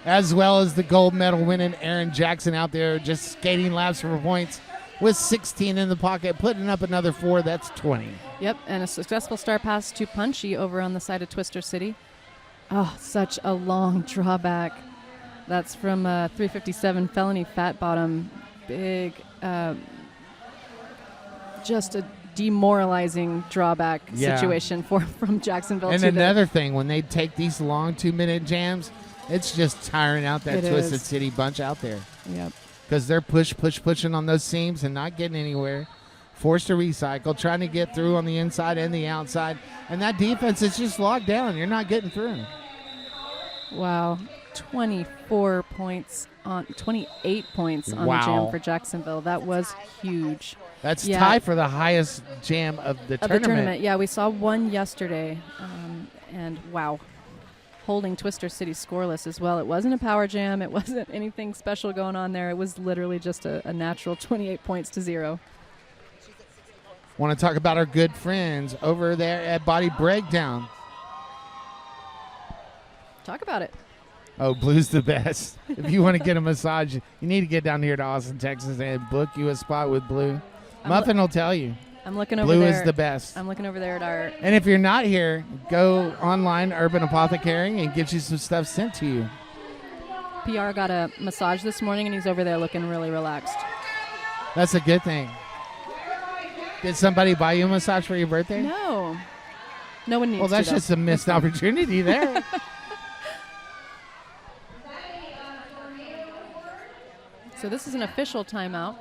as well as the gold medal winning Aaron Jackson out there just skating laps for points with 16 in the pocket, putting up another 4. That's 20. Yep, and a successful star pass to Punchy over on the side of Twister City. Oh, such a long drawback. That's from 357 Felony Fat Bottom. Big, just a demoralizing drawback situation from Jacksonville. And another thing, when they take these long 2-minute jams, it's just tiring out that Twisted City bunch out there. Yep. Because they're pushing on those seams and not getting anywhere. Forced to recycle, trying to get through on the inside and the outside. And that defense is just locked down. You're not getting through. Wow. 28 points on the jam for Jacksonville. That was huge. That's tied for the highest jam of the tournament. Yeah, we saw one yesterday. And wow. Holding Twister City scoreless as well. It wasn't a power jam. It wasn't anything special going on there. It was literally just a natural 28 points to 0. Want to talk about our good friends over there at Body Breakdown. Talk about it. Oh, Blue's the best. If you want to get a massage, you need to get down here to Austin, Texas, and book you a spot with Blue. Muffin will tell you. I'm looking over Blue there. is the best. I'm looking over there at our... And if you're not here, go online, Urban Apothecary, and get you some stuff sent to you. PR got a massage this morning, and he's over there looking really relaxed. That's a good thing. Did somebody buy you a massage for your birthday? No. No one needs to. Well, that's just a missed opportunity there. So this is an official timeout.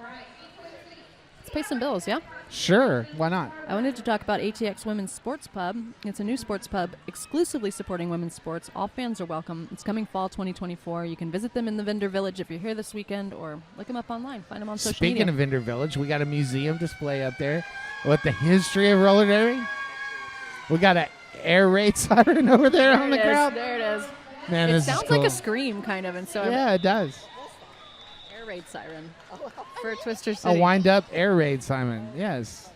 Let's pay some bills, yeah? Sure. Why not? I wanted to talk about ATX Women's Sports Pub. It's a new sports pub exclusively supporting women's sports. All fans are welcome. It's coming fall 2024. You can visit them in the Vendor Village if you're here this weekend, or look them up online. Find them on social media. Speaking of Vendor Village, we got a museum display up there with the history of roller derby. We got an air raid siren over there on the crowd. There it is. Man, it sounds like a scream, kind of. And so yeah, it does. Air raid siren for Twister City. A wind-up air raid, Simon. Yes.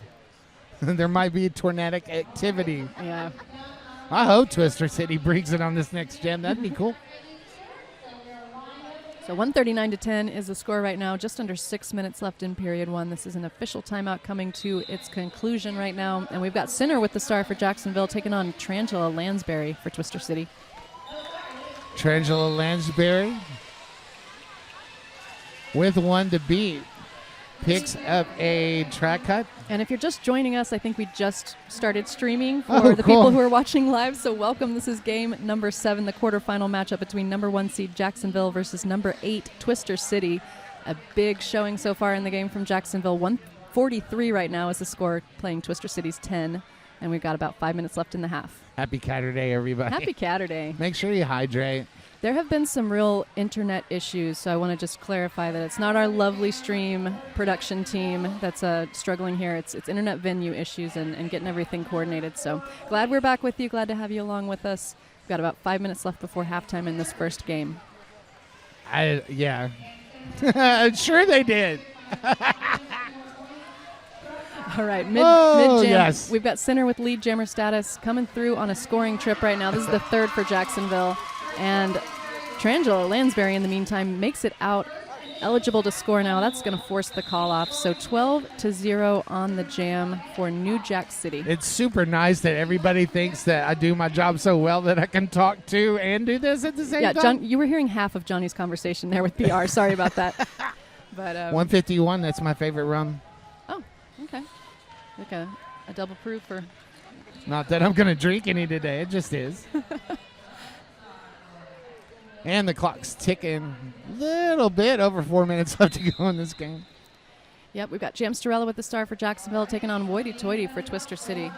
There might be tornadic activity. Yeah. I hope Twister City brings it on this next jam. That'd be cool. So 139-10 is the score right now. Just under 6 minutes left in period 1. This is an official timeout coming to its conclusion right now. And we've got Sinner with the star for Jacksonville taking on Trangela Lansbury for Twister City. Trangela Lansbury with one to beat. Picks up a track cut. And if you're just joining us, I think we just started streaming for the people who are watching live. So welcome. This is game number 7, the quarterfinal matchup between number 1 seed Jacksonville versus number 8 Twister City. A big showing so far in the game from Jacksonville. 143 right now is the score, playing Twister City's 10. And we've got about 5 minutes left in the half. Happy Catterday, everybody. Happy Catterday. Make sure you hydrate. There have been some real internet issues, so I want to just clarify that it's not our lovely stream production team that's struggling here. It's internet venue issues and getting everything coordinated. So glad we're back with you. Glad to have you along with us. We've got about 5 minutes left before halftime in this first game. Yeah. Sure they did. All right, mid-jam. Yes. We've got Sinner with lead jammer status coming through on a scoring trip right now. This is the third for Jacksonville. And Trangela Lansbury, in the meantime, makes it out eligible to score now. That's going to force the call off. So 12-0 on the jam for New Jax City. It's super nice that everybody thinks that I do my job so well that I can talk to and do this at the same time. Yeah, John, you were hearing half of Johnny's conversation there with PR. Sorry about that. But 151, that's my favorite rum. Oh, okay. Like a double proof for... Not that I'm going to drink any today. It just is. And the clock's ticking a little bit. Over 4 minutes left to go in this game. Yep, we've got Jam Starella with the star for Jacksonville taking on Woity Toity for Twister City.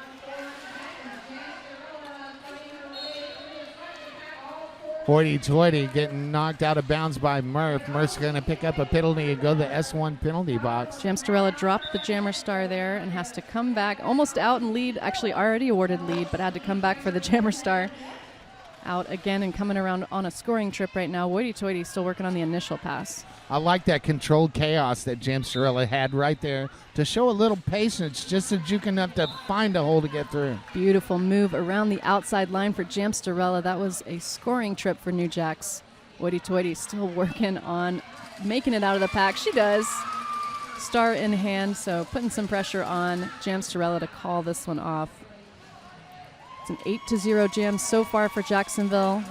Hoity Toity getting knocked out of bounds by Murph. Murph's going to pick up a penalty and go to the S1 penalty box. Jam Starella dropped the jammer star there and has to come back. Almost out and lead. Actually already awarded lead, but had to come back for the jammer star. Out again and coming around on a scoring trip right now. Woity Toity still working on the initial pass. I like that controlled chaos that Jam Starella had right there to show a little patience, just to juke enough to find a hole to get through. Beautiful move around the outside line for Jam Starella. That was a scoring trip for New Jax. Woody Toity still working on making it out of the pack. She does. Star in hand, so putting some pressure on Jam Storella to call this one off. It's an 8-0 jam so far for Jacksonville.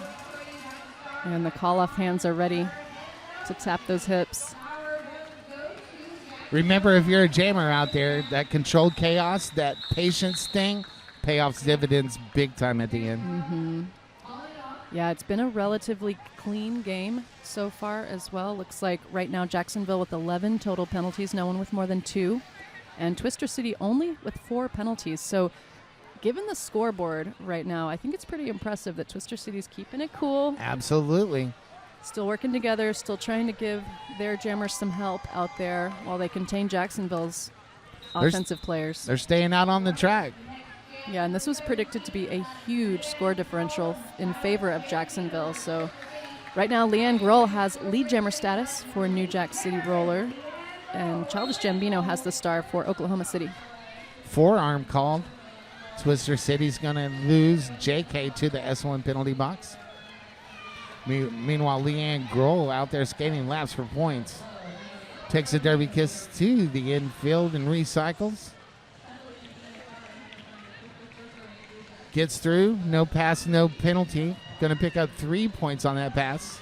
And the call-off hands are ready to tap those hips. Remember, if you're a jammer out there, that controlled chaos, that patience thing, pay off dividends big time at the end. Mm-hmm. Yeah, it's been a relatively clean game so far as well. Looks like right now Jacksonville with 11 total penalties, no one with more than 2. And Twister City only with 4 penalties. So given the scoreboard right now, I think it's pretty impressive that Twister City's keeping it cool. Absolutely. Still working together, still trying to give their jammers some help out there while they contain Jacksonville's offensive players. They're staying out on the track. Yeah, and this was predicted to be a huge score differential in favor of Jacksonville. So right now, Leanne Grohl has lead jammer status for New Jax City Roller, and Childish Gambino has the star for Oklahoma City. Forearm called. Twister City's going to lose JK to the S1 penalty box. Meanwhile, Leanne Grohl out there skating laps for points. Takes a derby kiss to the infield and recycles. Gets through. No pass, no penalty. Going to pick up 3 points on that pass.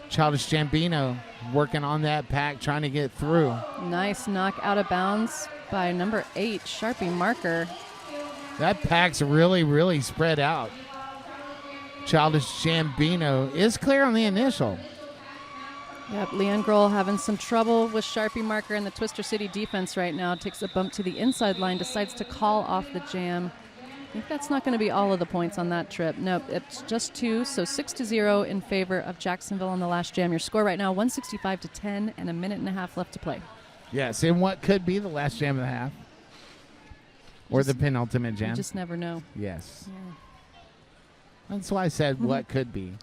Childish Gambino working on that pack, trying to get through. Nice knock out of bounds by number 8, Sharpie Marker. That pack's really, really spread out. Childish Gambino is clear on the initial. Yep, Leanne Grohl having some trouble with Sharpie Marker, and the Twister City defense right now takes a bump to the inside line, decides to call off the jam. I think that's not going to be all of the points on that trip. Nope, it's just 2, so 6-0 in favor of Jacksonville on the last jam. Your score right now, 165-10, and a minute and a half left to play. Yes, in what could be the last jam of the half. Or the penultimate jam. You just never know. Yes. Yeah. That's why I said what could be.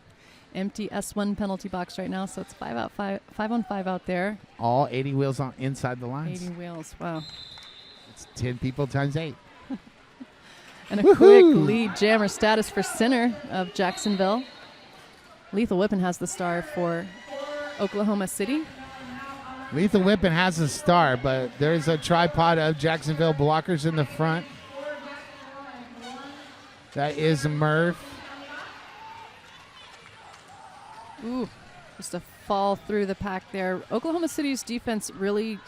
Empty S1 penalty box right now, so it's 5 on 5 out there. All 80 wheels on inside the lines. 80 wheels, wow. It's 10 people times 8. And a quick lead jammer status for center of Jacksonville. Lethal Whippin has the star for Oklahoma City. Lethal Whippin has a star, but there's a tripod of Jacksonville blockers in the front. That is Murph. Ooh, just a fall through the pack there. Oklahoma City's defense really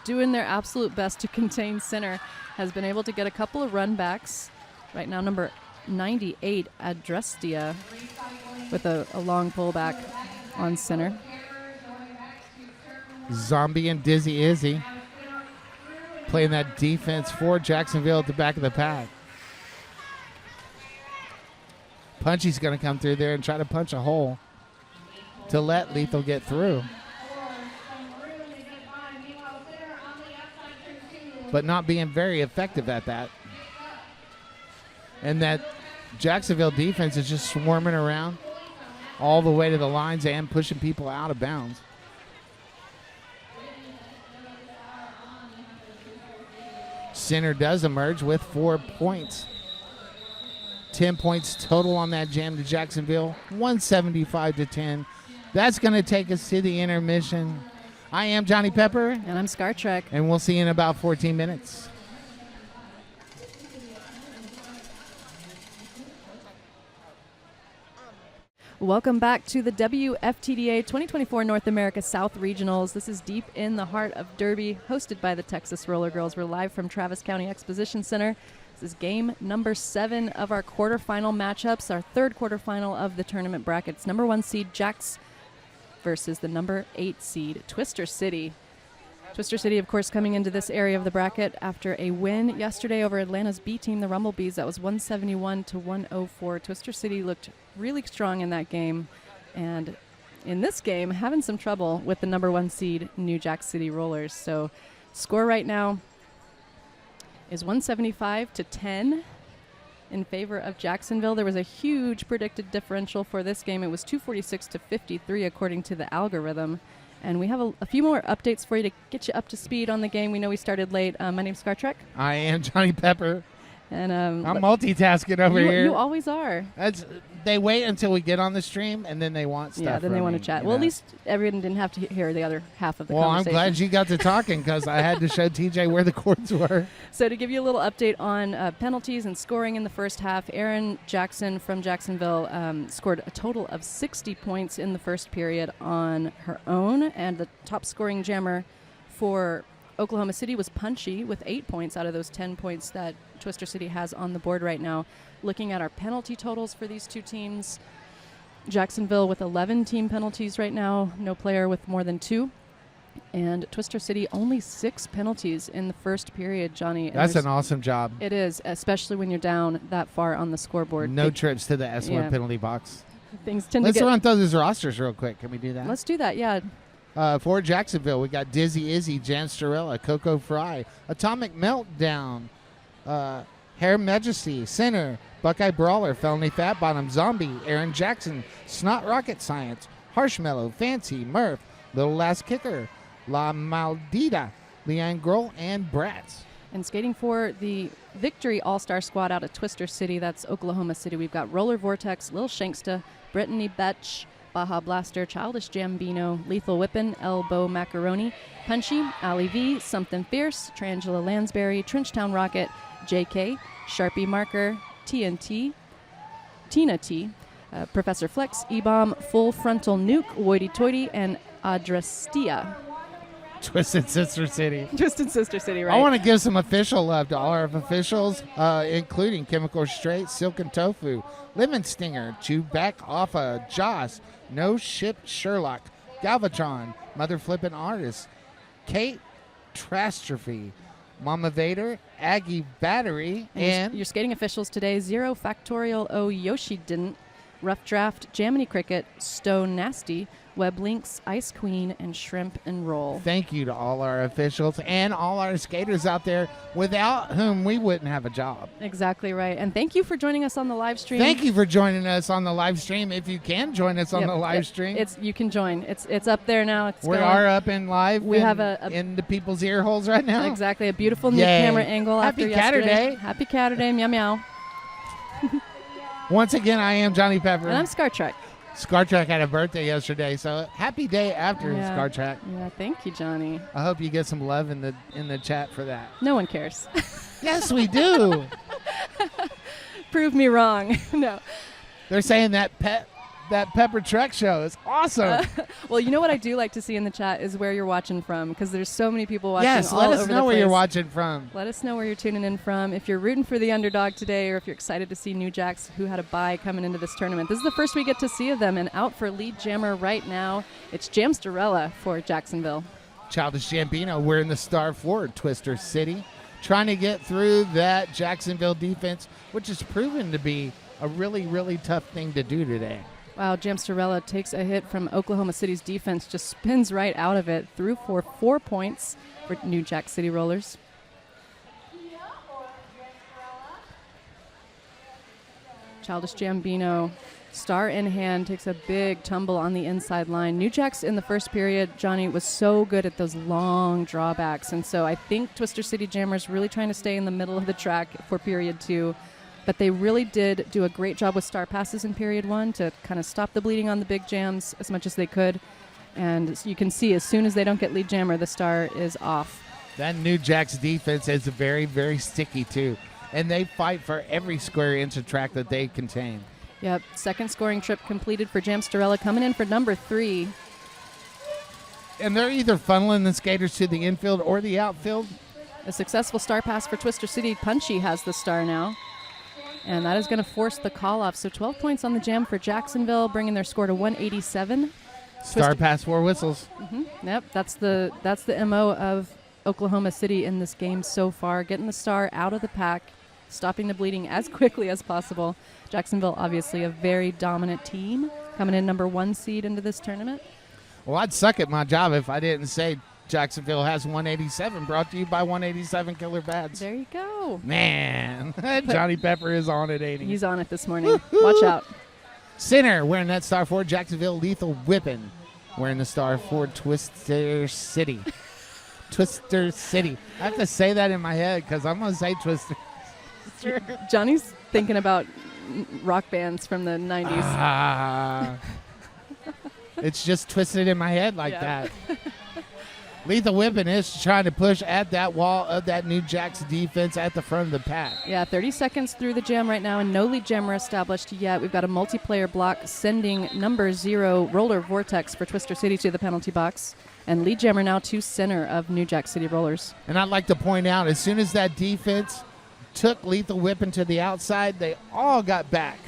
doing their absolute best to contain center. Has been able to get a couple of run backs. Right now, number 98, Adrestia, with a long pullback on center. Zombie and Dizzy Izzy playing that defense for Jacksonville at the back of the pack. Punchy's going to come through there and try to punch a hole to let Lethal get through. But not being very effective at that. And that Jacksonville defense is just swarming around all the way to the lines and pushing people out of bounds. Center does emerge with 4 points. 10 points total on that jam to Jacksonville, 175-10. That's going to take us to the intermission. I am Johnny Pepper. And I'm Scar Trek. And we'll see you in about 14 minutes. Welcome back to the WFTDA 2024 North America South Regionals. This is deep in the heart of Derby, hosted by the Texas Roller Girls. We're live from Travis County Exposition Center. This is game number 7 of our quarterfinal matchups, our third quarterfinal of the tournament brackets. Number 1 seed Jax versus the number 8 seed Twister City. Twister City, of course, coming into this area of the bracket after a win yesterday over Atlanta's B team, the Rumblebees. That was 171-104. Twister City looked really strong in that game. And in this game, having some trouble with the number 1 seed New Jax City Rollers. So score right now is 175-10 in favor of Jacksonville. There was a huge predicted differential for this game. It was 246-53 according to the algorithm. And we have a few more updates for you to get you up to speed on the game. We know we started late. My name's Scar Trek. I am Johnny Pepper. And I'm multitasking over here. You always are. They wait until we get on the stream, and then they want stuff. Yeah, then they want to chat. Well, at least everyone didn't have to hear the other half of the conversation. Well, I'm glad you got to talking because I had to show TJ where the courts were. So to give you a little update on penalties and scoring in the first half, Erin Jackson from Jacksonville scored a total of 60 points in the first period on her own, and the top scoring jammer for Oklahoma City was Punchy with 8 points out of those 10 points that Twister City has on the board right now. Looking at our penalty totals for these two teams, Jacksonville with 11 team penalties right now, no player with more than 2. And Twister City only 6 penalties in the first period, Johnny. And that's an awesome job. It is, especially when you're down that far on the scoreboard. No trips to the S1 penalty box. Things tend Let's to run through those rosters real quick. Can we do that? Let's do that, yeah. For Jacksonville, we got Dizzy Izzy, Jan Starella, Coco Fry, Atomic Meltdown, Hair Majesty, Center, Buckeye Brawler, Felony Fat Bottom, Zombie, Aaron Jackson, Snot Rocket Science, Harshmellow, Fancy, Murph, Little Last Kicker, La Maldita, Leanne Grohl, and Bratz. And skating for the Victory All-Star Squad out of Twister City, that's Oklahoma City, we've got Roller Vortex, Lil Shanksta, Brittany Betch, Baja Blaster, Childish Jambino, Lethal Whippin', Elbow Macaroni, Punchy, Ali V, Something Fierce, Trangela Lansbury, Trenchtown Rocket, JK, Sharpie Marker, TNT, Tina T, Professor Flex, E-Bomb, Full Frontal Nuke, Woity Toity, and Adrastia. Twisted Sister City. Twisted Sister City, right. I want to give some official love to all our officials, including Chemical Straight, Silk and Tofu, Lemon Stinger, Chew Back Off a Joss, No Ship Sherlock, Galvatron, Mother Flippin' Artist, Kate Trastrophe, Mama Vader, Aggie Battery, and your skating officials today: Zero Factorial O Yoshi Didn't, Rough Draft, Jaminy Cricket, Stone Nasty, Web Links, Ice Queen, and Shrimp and Roll. Thank you to all our officials and all our skaters out there, without whom we wouldn't have a job. Exactly right. And thank you for joining us on the live stream. Thank you for joining us on the live stream. If you can join us on the live stream, you can join. It's up there now. We are up and live. We have in the people's ear holes right now. Exactly, a beautiful new camera angle. Happy after yesterday. Catterday. Happy Catterday. Meow meow. Once again, I am Johnny Pepper. And I'm Scar Trek. Scar Trek had a birthday yesterday, so happy day after Scar Trek. Yeah, thank you, Johnny. I hope you get some love in the chat for that. No one cares. Yes, we do. Prove me wrong. No. They're saying that Pepper Trek show is awesome. Well, you know what I do like to see in the chat is where you're watching from, because there's so many people watching. Yes, all let us over know the where place. you're watching from. Let us know where you're tuning in from. If you're rooting for the underdog today, or if you're excited to see New Jacks, who had a bye coming into this tournament. This is the first we get to see of them, and out for lead jammer right now, it's Jamstarella for Jacksonville. Childish Gambino, we're in the star for Twister City, trying to get through that Jacksonville defense, which has proven to be a really, really tough thing to do today. Wow, Jamstarella takes a hit from Oklahoma City's defense, just spins right out of it, through for 4 points for New Jax City Rollers. Childish Gambino, star in hand, takes a big tumble on the inside line. New Jax in the first period, Johnny, was so good at those long drawbacks, and so I think Twister City Jammers really trying to stay in the middle of the track for period 2. But they really did do a great job with star passes in period 1 to kind of stop the bleeding on the big jams as much as they could. And you can see as soon as they don't get lead jammer, the star is off. That New Jack's defense is very, very sticky, too. And they fight for every square inch of track that they contain. Yep, second scoring trip completed for Jamstarella, coming in for number 3. And they're either funneling the skaters to the infield or the outfield. A successful star pass for Twister City. Punchy has the star now. And that is going to force the call-off. So 12 points on the jam for Jacksonville, bringing their score to 187. Star pass, 4 whistles. Mm-hmm. Yep, that's the MO of Oklahoma City in this game so far, getting the star out of the pack, stopping the bleeding as quickly as possible. Jacksonville, obviously, a very dominant team, coming in number 1 seed into this tournament. Well, I'd suck at my job if I didn't say Jacksonville has 187, brought to you by 187 Killer Bads. There you go. Man, Johnny Pepper is on it, ain't he? He's on it this morning. Watch out. Center, wearing that star for Jacksonville, Lethal Whippin', wearing the star for Twister City. Twister City. I have to say that in my head because I'm going to say Twister Twister. Johnny's thinking about rock bands from the 90s. It's just twisted in my head like Yeah. that. Lethal Whipping is trying to push at that wall of that New Jax defense at the front of the pack. Yeah, 30 seconds through the jam right now, and no lead jammer established yet. We've got a multiplayer block sending number 0 Roller Vortex for Twister City to the penalty box, and lead jammer now to center of New Jax City Rollers. And I'd like to point out, as soon as that defense took Lethal Whipping to the outside, they all got back.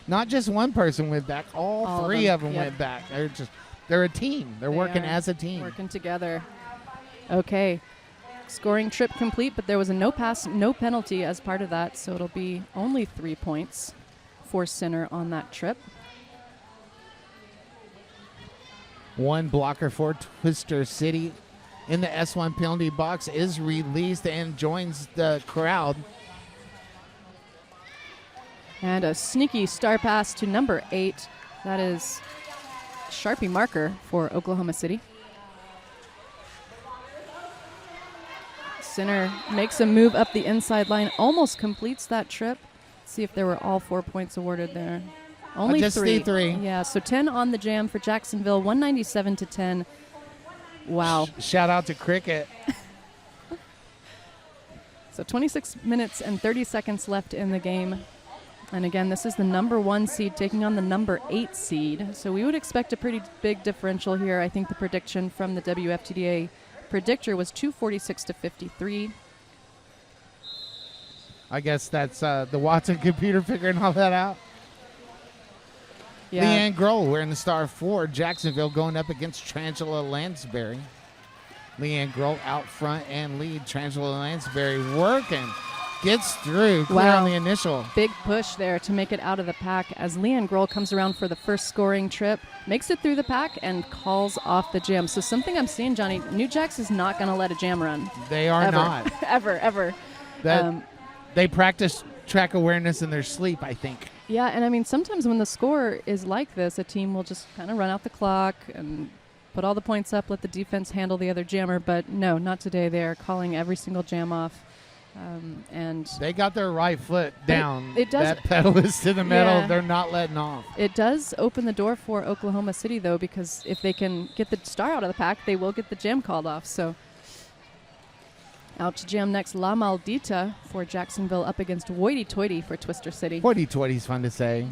Not just one person went back, all three of them yep. went back. They're a team. They're working as a team. Working together. Okay. Scoring trip complete, but there was a no pass, no penalty as part of that, so it'll be only 3 points for center on that trip. One blocker for Twister City in the S1 penalty box is released and joins the crowd. And a sneaky star pass to number 8. That is Sharpie marker for Oklahoma City. Center makes a move up the inside line, almost completes that trip. Let's see if there were all 4 points awarded there. Only just three. the 3. Yeah, so 10 on the jam for Jacksonville, 197 to 10. Wow. Shout out to Cricket. So 26 minutes and 30 seconds left in the game. And again, this is the number 1 seed taking on the number 8 seed. So we would expect a pretty big differential here. I think the prediction from the WFTDA predictor was 246 to 53. I guess that's the Watson computer figuring all that out. Yeah. Leanne Grohl wearing the star 4. Jacksonville going up against Trangela Lansbury. Leanne Grohl out front and lead. Trangela Lansbury working. Gets through. Clear Wow. on the initial. Big push there to make it out of the pack as Leanne Grohl comes around for the first scoring trip, makes it through the pack, and calls off the jam. So something I'm seeing, Johnny, New Jax is not going to let a jam run. They are Ever. not. ever. They practice track awareness in their sleep, I think. Yeah, and I mean, sometimes when the score is like this, a team will just kind of run out the clock and put all the points up, let the defense handle the other jammer. But no, not today. They are calling every single jam off. And They got their right foot down. it does- That pedal is to the metal. Yeah. They're not letting off. it does open the door for Oklahoma City, though, because if they can get the star out of the pack, they will get the jam called off. So out to jam next, La Maldita for Jacksonville up against Hoity Toity for Twister City. Hoity-toity's fun to say.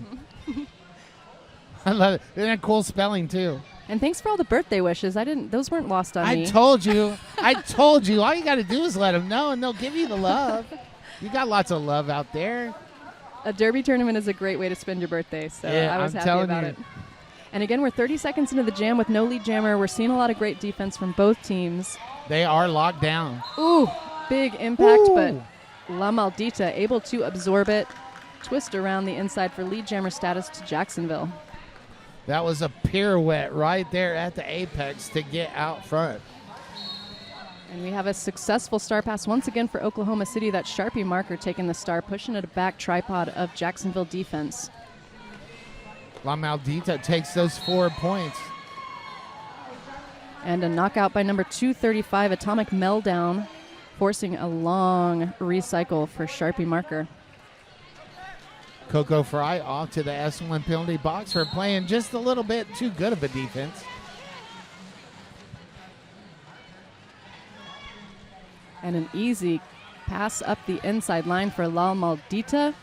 I love it. Isn't that cool spelling, too? And thanks for all the birthday wishes. Those weren't lost on me. I told you. All you got to do is let them know, and they'll give you the love. You got lots of love out there. A derby tournament is a great way to spend your birthday, so Yeah, I was I'm happy telling about you. it. And again, we're 30 seconds into the jam with no lead jammer. We're seeing a lot of great defense from both teams. They are locked down. Ooh, big impact, Ooh. but La Maldita able to absorb it, twist around the inside for lead jammer status to Jacksonville. That was a pirouette right there at the apex to get out front. And we have a successful star pass once again for Oklahoma City. That Sharpie marker taking the star, pushing it a back tripod of Jacksonville defense. La Maldita takes those 4 points. And a knockout by number 235, Atomic Meltdown, forcing a long recycle for Sharpie marker. Coco Fry off to the S1 penalty box for playing just a little bit too good of a defense. And an easy pass up the inside line for La Maldita.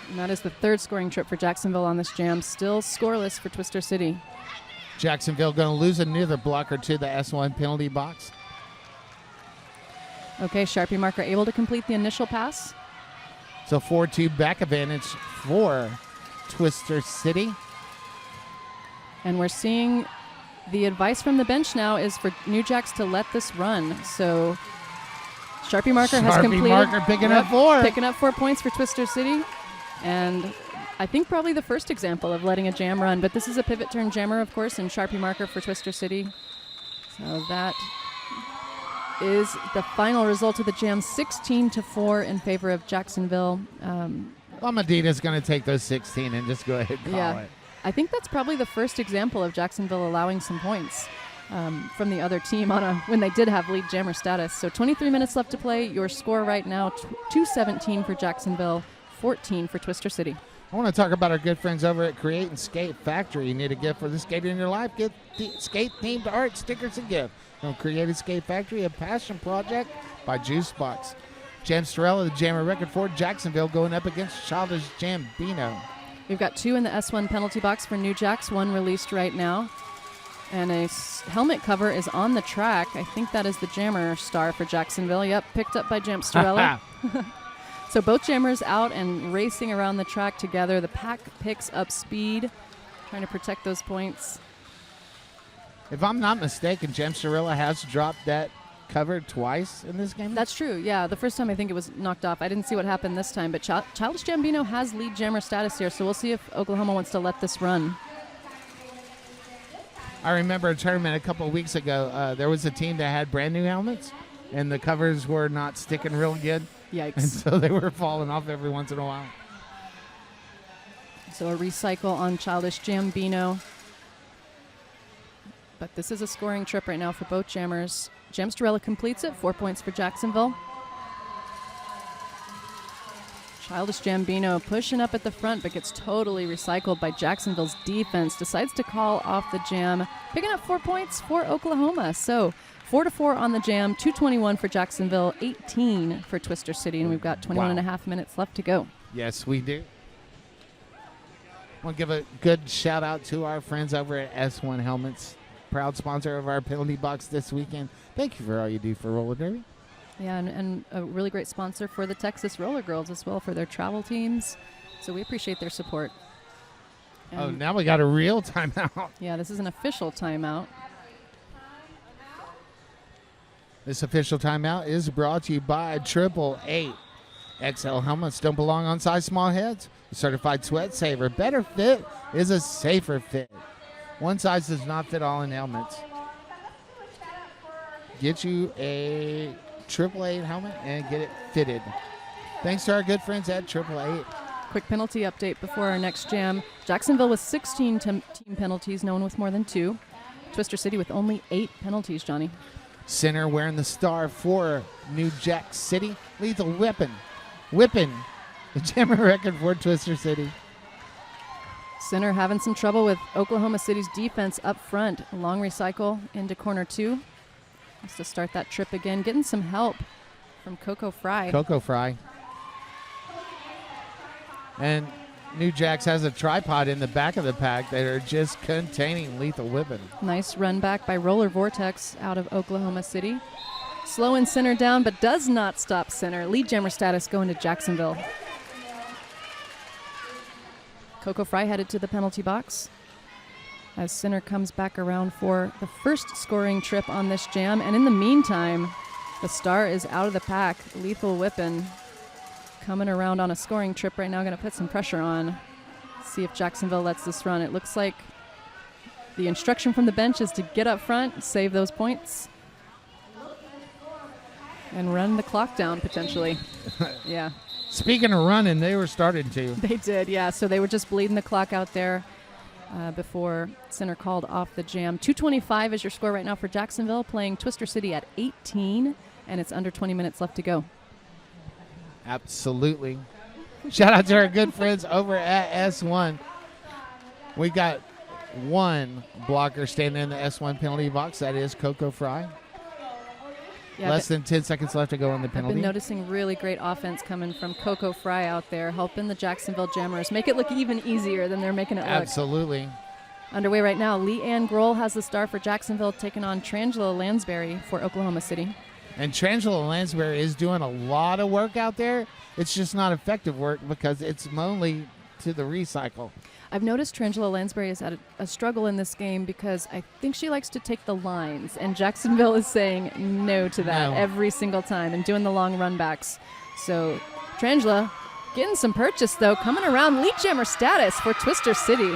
And that is the third scoring trip for Jacksonville on this jam. Still scoreless for Twister City. Jacksonville going to lose another blocker to the S1 penalty box. Okay, Sharpie marker able to complete the initial pass. So 4-2 back advantage for Twister City. And we're seeing the advice from the bench now is for New Jax to let this run. So Sharpie marker has completed. Sharpie marker picking up 4. Picking up 4 points for Twister City. And I think probably the first example of letting a jam run. But this is a pivot turn jammer, of course, and Sharpie marker for Twister City. So that is the final result of the jam, 16-4 in favor of Jacksonville. La Maldita's going to take those 16 and just go ahead and call it. I think that's probably the first example of Jacksonville allowing some points. from the other team when they did have lead jammer status. So 23 minutes left to play. Your score right now, 217 for Jacksonville, 14 for Twister City. I want to talk about our good friends over at Create and Skate Factory. You need a gift for the skater in your life? Get the skate-themed art, stickers, and gift. From Create and Skate Factory, a passion project by Juicebox. Jam Storella, the jammer record for Jacksonville, going up against Childish Gambino. We've got 2 in the S1 penalty box for New Jacks, 1 released right now. And a helmet cover is on the track. I think that is the jammer star for Jacksonville. Yep, picked up by Jam Storella. So both jammers out and racing around the track together. The pack picks up speed, trying to protect those points. If I'm not mistaken, Jam Storella has dropped that cover twice in this game. That's true, yeah. The first time I think it was knocked off. I didn't see what happened this time, but Childish Gambino has lead jammer status here, so we'll see if Oklahoma wants to let this run. I remember a tournament a couple of weeks ago. There was a team that had brand new helmets, and the covers were not sticking real good. Yikes. And so they were falling off every once in a while. So a recycle on Childish Gambino. But this is a scoring trip right now for both jammers. Jam Storella completes it, 4 points for Jacksonville. Childish Gambino pushing up at the front, but gets totally recycled by Jacksonville's defense. Decides to call off the jam, picking up 4 points for Oklahoma. So 4-4 on the jam, 221 for Jacksonville, 18 for Twister City, and we've got 21 and a half minutes left to go. Yes, we do. I want to give a good shout out to our friends over at S1 Helmets, proud sponsor of our penalty box this weekend. Thank you for all you do for roller derby. Yeah, and a really great sponsor for the Texas Roller Girls as well for their travel teams. So we appreciate their support. And now we got a real timeout. Yeah, this is an official timeout. This official timeout is brought to you by 888. XL helmets don't belong on size small heads. A certified sweat saver. Better fit is a safer fit. One size does not fit all in helmets. Get you a 888 helmet and get it fitted. Thanks to our good friends at 888. Quick penalty update before our next jam. Jacksonville with 16 team penalties, no one with more than 2. Twister City with only 8 penalties, Johnny. Center wearing the star for New Jax City. Lethal Whipping the jammer record for Twister City. Center having some trouble with Oklahoma City's defense up front. A long recycle into corner 2. Has to start that trip again. Getting some help from Coco Fry. And New Jax has a tripod in the back of the pack that are just containing Lethal Whipping. Nice run back by Roller Vortex out of Oklahoma City. Slowing Center down, but does not stop Center. Lead jammer status going to Jacksonville. Coco Fry headed to the penalty box as Center comes back around for the first scoring trip on this jam. And in the meantime, the star is out of the pack. Lethal Whippin' coming around on a scoring trip right now. Going to put some pressure on. See if Jacksonville lets this run. It looks like the instruction from the bench is to get up front, save those points, and run the clock down potentially. Yeah. Speaking of running, they were starting to. They did, yeah. So they were just bleeding the clock out there before Center called off the jam. 2:25 is your score right now for Jacksonville, playing Twister City at 18, and it's under 20 minutes left to go. Absolutely. Shout out to our good friends over at S1. We got one blocker standing in the S1 penalty box. That is Coco Fry. Yeah, Less than 10 seconds left to go on the penalty. I've been noticing really great offense coming from Coco Fry out there, helping the Jacksonville Jammers make it look even easier than they're making it look. Absolutely. Underway right now, Leanne Grohl has the star for Jacksonville, taking on Trangela Lansbury for Oklahoma City. And Trangela Lansbury is doing a lot of work out there. It's just not effective work because it's mainly to the recycle. I've noticed Trangela Lansbury has had a struggle in this game because I think she likes to take the lines, and Jacksonville is saying no to that every single time and doing the long run backs. So Trangela getting some purchase, though, coming around lead jammer status for Twister City.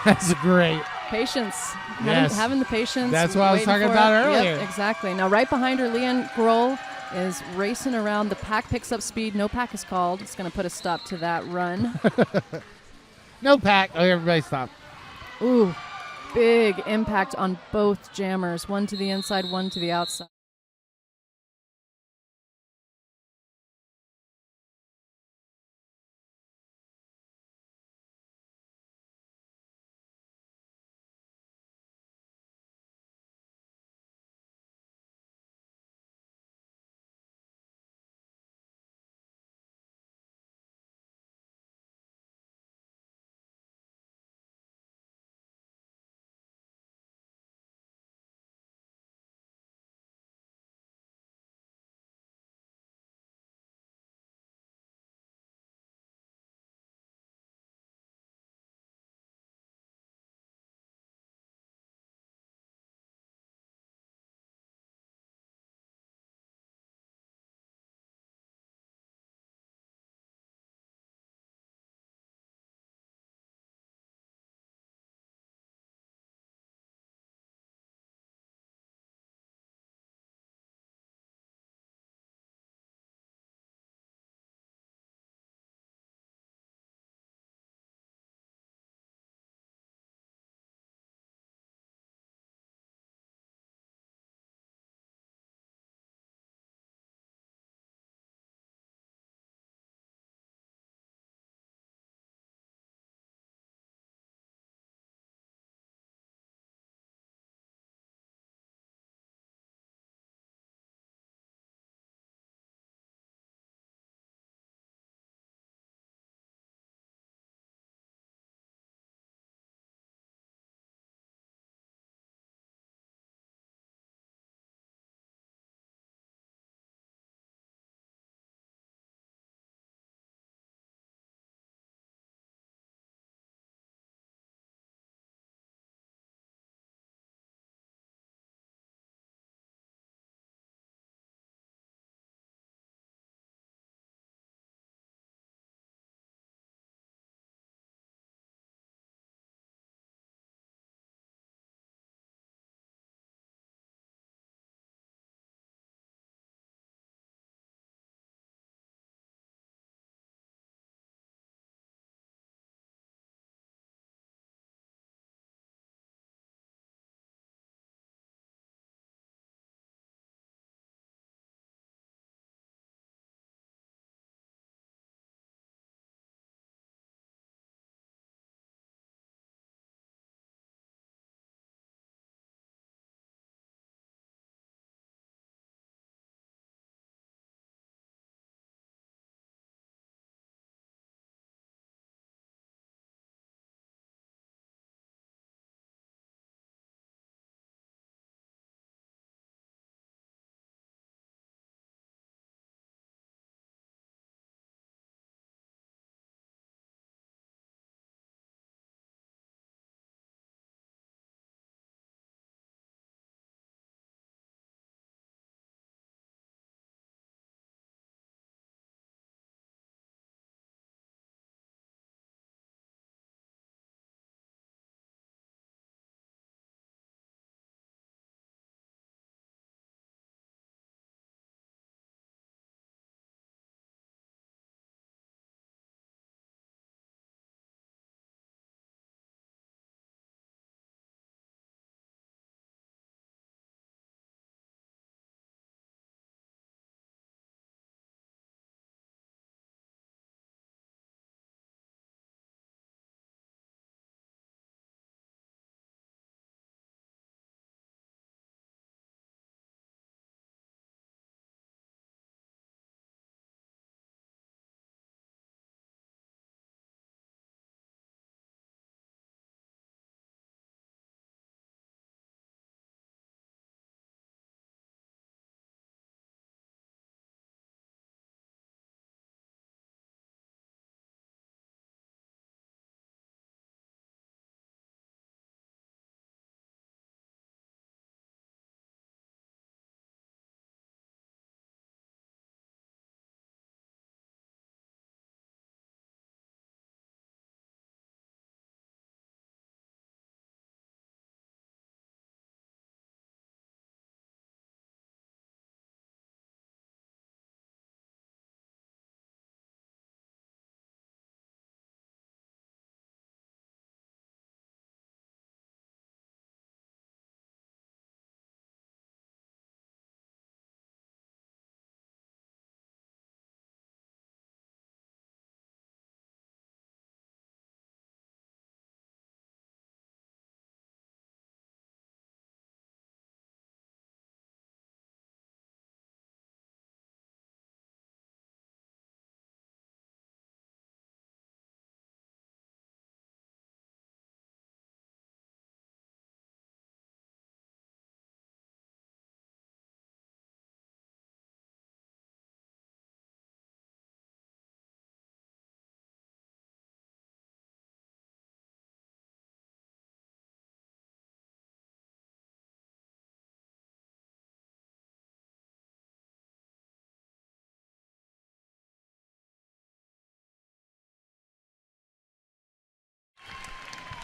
That's great. Patience. Yes. Having the patience. That's what I was talking about earlier. Yep, exactly. Now right behind her, Leanne Grohl is racing around. The pack picks up speed. No pack is called. It's going to put a stop to that run. No pack. Oh, everybody stop. Ooh. big impact on both jammers, one to the inside, one to the outside.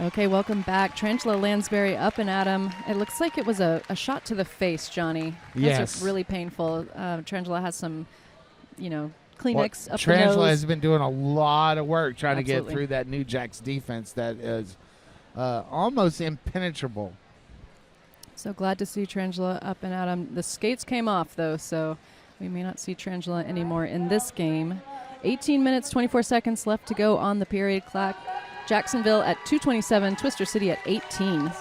Okay, welcome back. Tarantula Lansbury up and at him. It looks like it was a shot to the face, Johnny. Yes. Those are really painful. Tarantula has some, Kleenex up the Tarantula nose. has been doing a lot of work trying to get Absolutely. through that New Jack's defense that is almost impenetrable. So glad to see Tarantula up and at him. The skates came off, though, so we may not see Tarantula anymore in this game. 18 minutes, 24 seconds left to go on the period clock. Jacksonville at 2:27, Twister City at 18.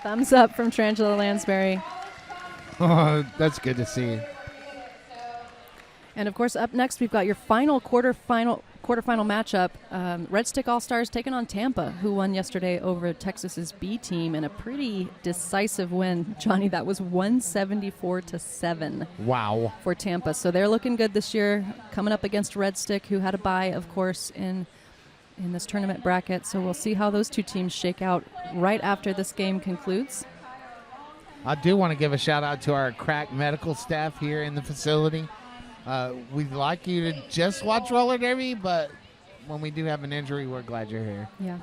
Thumbs up from Tarantula Lansbury. Oh, that's good to see. And, of course, up next we've got your quarterfinal matchup. Red Stick All-Stars taking on Tampa, who won yesterday over Texas's B team in a pretty decisive win. Johnny, that was 174-7. Wow. For Tampa. So they're looking good this year, coming up against Red Stick, who had a bye, of course, in this tournament bracket. So we'll see how those two teams shake out right after this game concludes. I do want to give a shout-out to our crack medical staff here in the facility. We'd like you to just watch roller derby, but when we do have an injury, we're glad you're here. Yeah.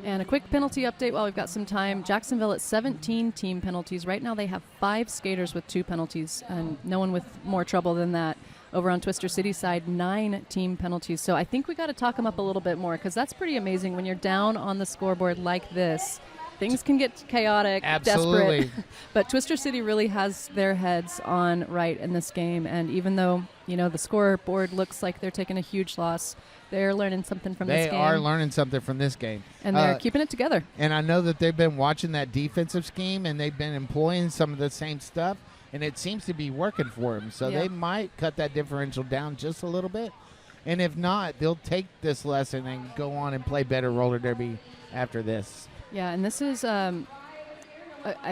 And a quick penalty update while we've got some time. Jacksonville at 17 team penalties. Right now they have 5 skaters with 2 penalties, and no one with more trouble than that. Over on Twister City side, 9 team penalties. So I think we got to talk them up a little bit more, because that's pretty amazing when you're down on the scoreboard like this. Things can get chaotic, Absolutely. desperate. But Twister City really has their heads on right in this game. And even though, the scoreboard looks like they're taking a huge loss, they're learning something from this game. They are learning something from this game. And they're keeping it together. And I know that they've been watching that defensive scheme, and they've been employing some of the same stuff, and it seems to be working for them. So they might cut that differential down just a little bit. And if not, they'll take this lesson and go on and play better roller derby after this. Yeah, and this is, I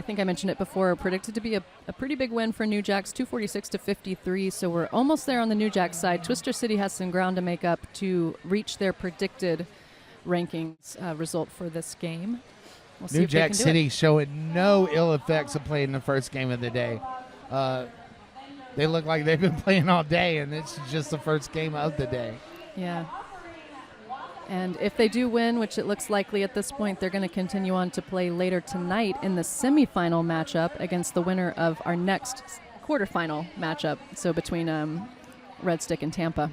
think I mentioned it before, predicted to be a pretty big win for New Jacks, 246-53. So we're almost there on the New Jacks side. Twister City has some ground to make up to reach their predicted rankings result for this game. We'll see New if they Jax can do City it. showing no ill effects of playing the first game of the day. They look like they've been playing all day, and it's just the first game of the day. Yeah. And if they do win, which it looks likely at this point, they're going to continue on to play later tonight in the semifinal matchup against the winner of our next quarterfinal matchup, so between Red Stick and Tampa.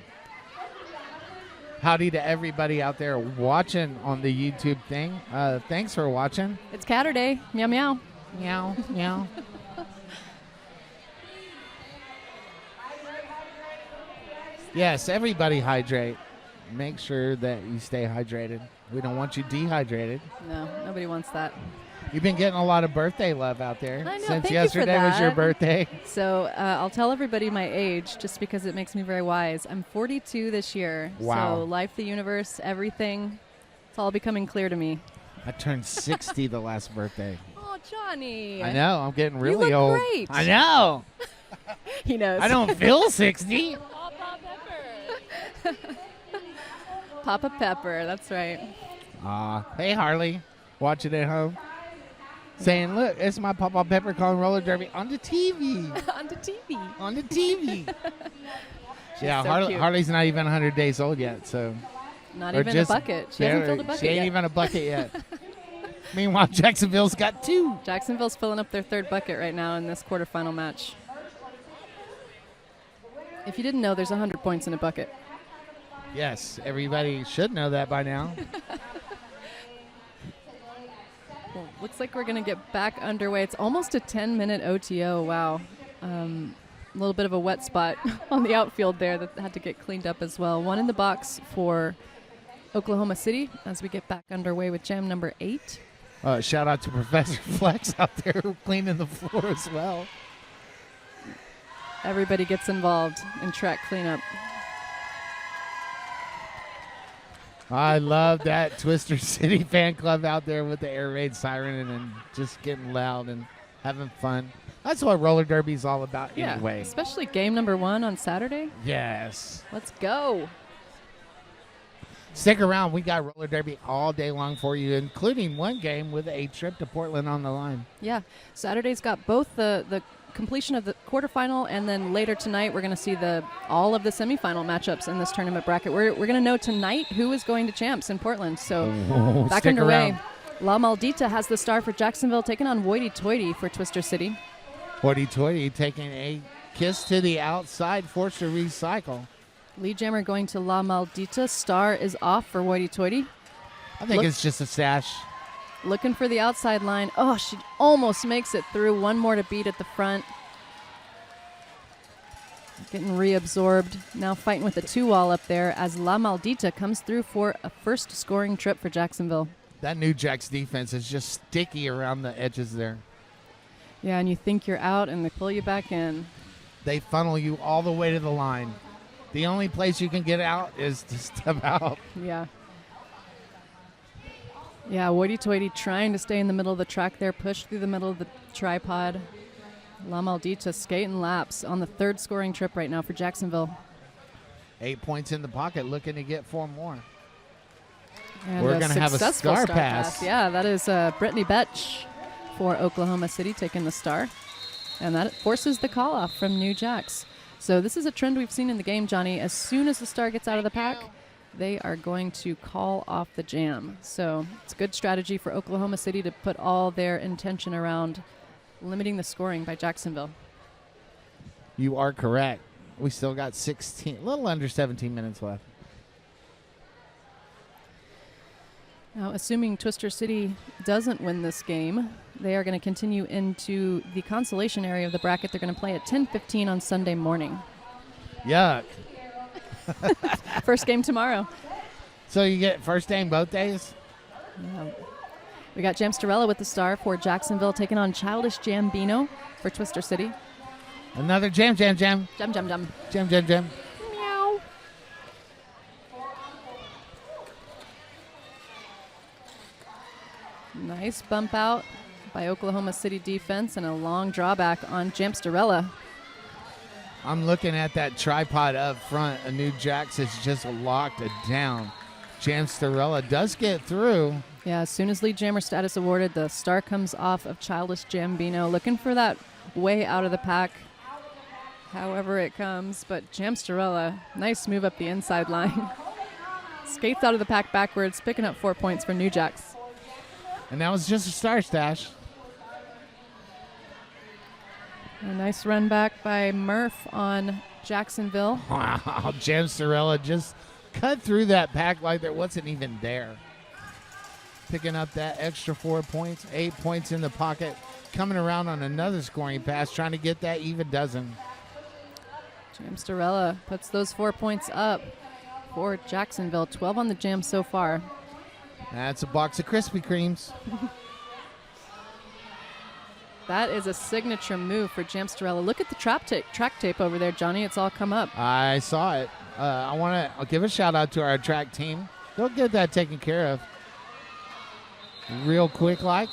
Howdy to everybody out there watching on the YouTube thing. Thanks for watching. It's Catterday. Meow, meow. Meow, meow. Yes, everybody hydrate. Make sure that you stay hydrated. We don't want you dehydrated. No, nobody wants that. You've been getting a lot of birthday love out there I know, since thank you for yesterday was your that. birthday. So I'll tell everybody my age just because it makes me very wise. I'm 42 this year. Wow. So life, the universe, everything, it's all becoming clear to me. I turned 60 the last birthday. Oh, Johnny. I know. I'm getting really look old. great. I know. He knows. I don't feel 60. Papa Pepper, that's right. Hey, Harley. Watching at home. Saying, look, it's my Papa Pepper calling roller derby on the TV. On the TV. On the TV. Yeah, so cute. Harley's not even 100 days old yet, so. Not or even just a bucket. She hasn't filled a bucket She ain't yet. even a bucket yet. Meanwhile, Jacksonville's got 2. Jacksonville's filling up their 3rd bucket right now in this quarterfinal match. If you didn't know, there's 100 points in a bucket. Yes, everybody should know that by now. Well, looks like we're going to get back underway. It's almost a 10-minute OTO. Wow. A little bit of a wet spot on the outfield there that had to get cleaned up as well. 1 in the box for Oklahoma City as we get back underway with jam number 8. Shout out to Professor Flex out there cleaning the floor as well. Everybody gets involved in track cleanup. I love that Twister City fan club out there with the air raid siren and just getting loud and having fun. That's what roller derby is all about anyway. Especially game number 1 on Saturday. Yes. Let's go. Stick around. We got roller derby all day long for you, including one game with a trip to Portland on the line. Yeah. Saturday's got both the completion of the quarterfinal, and then later tonight we're going to see all of the semifinal matchups in this tournament bracket. We're going to know tonight who is going to champs in Portland. So back underway. Around. La Maldita has the star for Jacksonville, taking on Hoity Toity for Twister City. Hoity Toity taking a kiss to the outside, forced to recycle. Lead jammer going to La Maldita. Star is off for Hoity Toity. I think it's just a sash. Looking for the outside line. Oh, she almost makes it through. One more to beat at the front. Getting reabsorbed. Now fighting with the 2-wall up there as La Maldita comes through for a first scoring trip for Jacksonville. That New Jack's defense is just sticky around the edges there. Yeah, and you think you're out, and they pull you back in. They funnel you all the way to the line. The only place you can get out is to step out. Yeah. Yeah, Hoity Toity trying to stay in the middle of the track there, push through the middle of the tripod. La Maldita skating laps on the third scoring trip right now for Jacksonville. 8 points in the pocket, looking to get 4 more. And we're going to have a star pass. Yeah, that is Brittany Betch for Oklahoma City taking the star. And that forces the call off from New Jax. So this is a trend we've seen in the game, Johnny. As soon as the star gets out of the pack, they are going to call off the jam. So it's a good strategy for Oklahoma City to put all their intention around limiting the scoring by Jacksonville. You are correct. We still got a little under 17 minutes left. Now, assuming Twister City doesn't win this game, they are going to continue into the consolation area of the bracket. They're going to play at 10:15 on Sunday morning. Yuck. First game tomorrow. So you get first game both days? Yeah. We got Jamsterella with the star for Jacksonville taking on Childish Jambino for Twister City. Another jam. Jam. Jam. Meow. Nice bump out by Oklahoma City defense and a long drawback on Jamsterella. I'm looking at that tripod up front. A New Jax has just locked it down. Jamsterella does get through. Yeah, as soon as lead jammer status awarded, the star comes off of Childish Jambino, looking for that way out of the pack, however it comes. But Jamsterella, nice move up the inside line. Skates out of the pack backwards, picking up 4 points for New Jax. And that was just a star stash. A nice run back by Murph on Jacksonville. Wow, Jamsterella just cut through that pack like there wasn't even there. Picking up that extra 4 points, 8 points in the pocket. Coming around on another scoring pass, trying to get that even dozen. Jamsterella puts those 4 points up for Jacksonville. 12 on the jam so far. That's a box of Krispy Kremes. That is a signature move for Jamsterella. Look at the track tape over there, Johnny. It's all come up. I saw it. I'll give a shout out to our track team. They'll get that taken care of. Real quick like.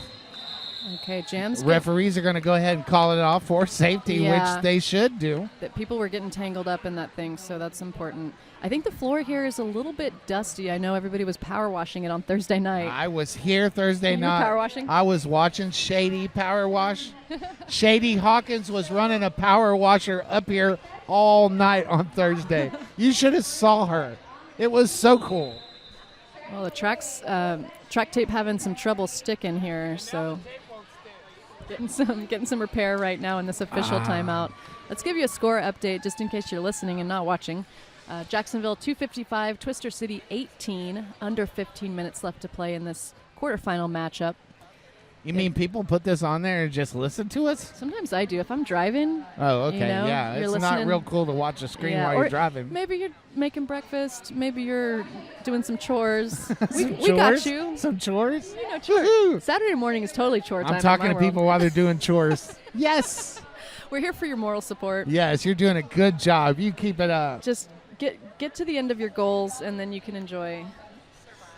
Okay, Jams. Referees are going to go ahead and call it off for safety, Yeah. which they should do. That people were getting tangled up in that thing, so that's important. I think the floor here is a little bit dusty. I know everybody was power washing it on Thursday night. I was here Thursday You were night. power washing? I was watching Shady power wash. Shady Hawkins was running a power washer up here all night on Thursday. You should have saw her. It was so cool. Well, the track tape having some trouble sticking here, so getting some repair right now in this official timeout. Let's give you a score update just in case you're listening and not watching. Jacksonville 255, Twister City 18, under 15 minutes left to play in this quarterfinal matchup. You mean people put this on there and just listen to us? Sometimes I do. If I'm driving. Oh, okay. You know, yeah, you're it's listening. not real cool to watch a screen while or you're driving. Maybe you're making breakfast. Maybe you're doing some chores. we Some got chores? you. Some chores? You know, chores. Woohoo! Saturday morning is totally chore time. I'm in talking my to people world. while they're doing chores. Yes. We're here for your moral support. Yes, you're doing a good job. You keep it up. Just get to the end of your goals, and then you can enjoy.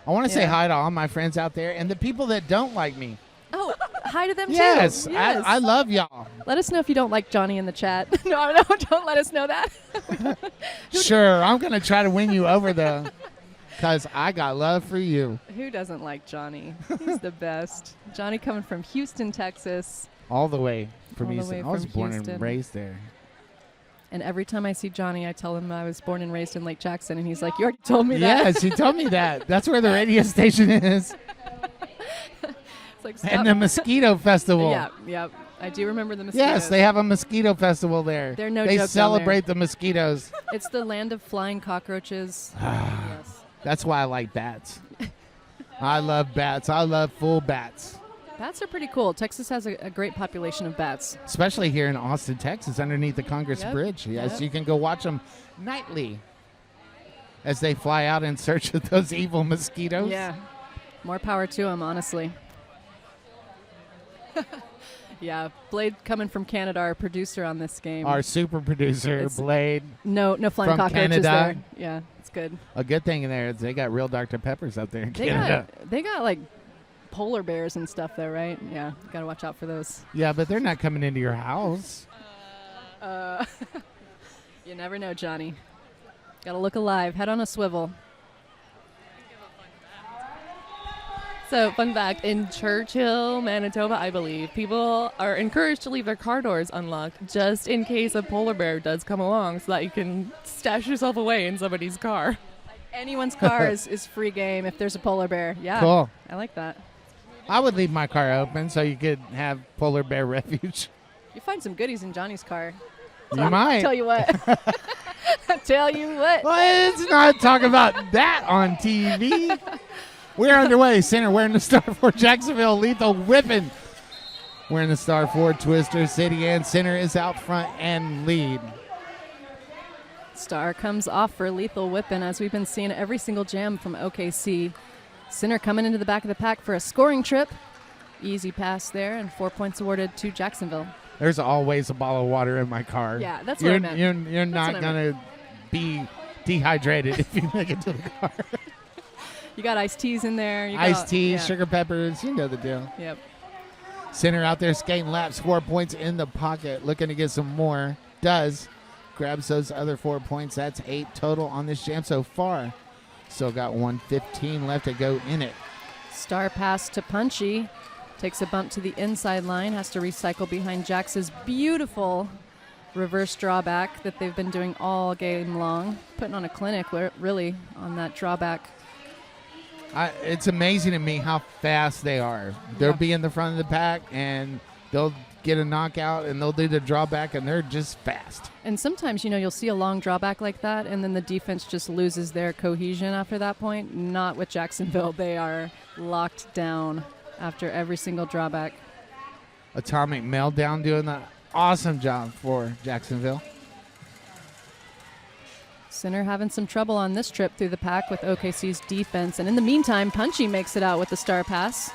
I want to say Yeah. hi to all my friends out there and the people that don't like me. Oh, hi to them Yes, too. Yes. I love y'all. Let us know if you don't like Johnny in the chat. No, don't let us know that. Sure, I'm going to try to win you over though, because I got love for you. Who doesn't like Johnny? He's the best. Johnny coming from Houston, Texas. All the way. From All the Houston. way I was from born Houston. and raised there. And every time I see Johnny, I tell him I was born and raised in Lake Jackson, and he's like, "You already told me that." Yes, you told me that. That's where the radio station is. It's like, And the Mosquito Festival. Yeah. I do remember the mosquitoes. Yes, they have a mosquito festival there. They're no They joke down celebrate the mosquitoes. It's the land of flying cockroaches. Yes. That's why I like bats. I love bats. I love full bats. Bats are pretty cool. Texas has a great population of bats. Especially here in Austin, Texas, underneath the Congress Yep, Bridge. Yes, yep. you can go watch them nightly as they fly out in search of those evil mosquitoes. Yeah. More power to them, honestly. Yeah, Blade coming from Canada, our producer on this game. Our super producer, It's- Blade. No flying from cockroaches Canada. there. Yeah, it's good. A good thing in there is they got real Dr. Peppers up there in Canada. They got like polar bears and stuff there, right? Yeah, got to watch out for those. Yeah, but they're not coming into your house. You never know, Johnny. Got to look alive. Head on a swivel. So, fun fact, in Churchill, Manitoba, I believe, people are encouraged to leave their car doors unlocked just in case a polar bear does come along so that you can stash yourself away in somebody's car. Anyone's car is free game if there's a polar bear. Yeah, Cool. I like that. I would leave my car open so you could have polar bear refuge. You find some goodies in Johnny's car. You might. Tell you what. Tell you what. Let's not talk about that on TV. We're underway. Center wearing the star for Jacksonville. Lethal whipping. Wearing the star for Twister City, and center is out front and lead. Star comes off for Lethal Whippin', as we've been seeing every single jam from OKC. Center coming into the back of the pack for a scoring trip. Easy pass there, and 4 points awarded to Jacksonville. There's always a bottle of water in my car. Yeah, that's what I meant. You're not going to be dehydrated if you make it to the car. You got iced teas in there. You Iced got, tea, yeah. sugar peppers, you know the deal. Yep. Center out there skating laps, 4 points in the pocket, looking to get some more. Does. Grabs those other 4 points. That's 8 total on this jam so far. Still got 1:15 left to go in it. Star pass to Punchy. Takes a bump to the inside line. Has to recycle behind Jax's beautiful reverse drawback that they've been doing all game long. Putting on a clinic, really, on that drawback. It's amazing to me how fast they are. They'll Yeah. be in the front of the pack, and they'll get a knockout, and they'll do the drawback, and they're just fast. And sometimes, you'll see a long drawback like that, and then the defense just loses their cohesion after that point. Not with Jacksonville. They are locked down after every single drawback. Atomic Meltdown doing an awesome job for Jacksonville. Center having some trouble on this trip through the pack with OKC's defense. And in the meantime, Punchy makes it out with the star pass.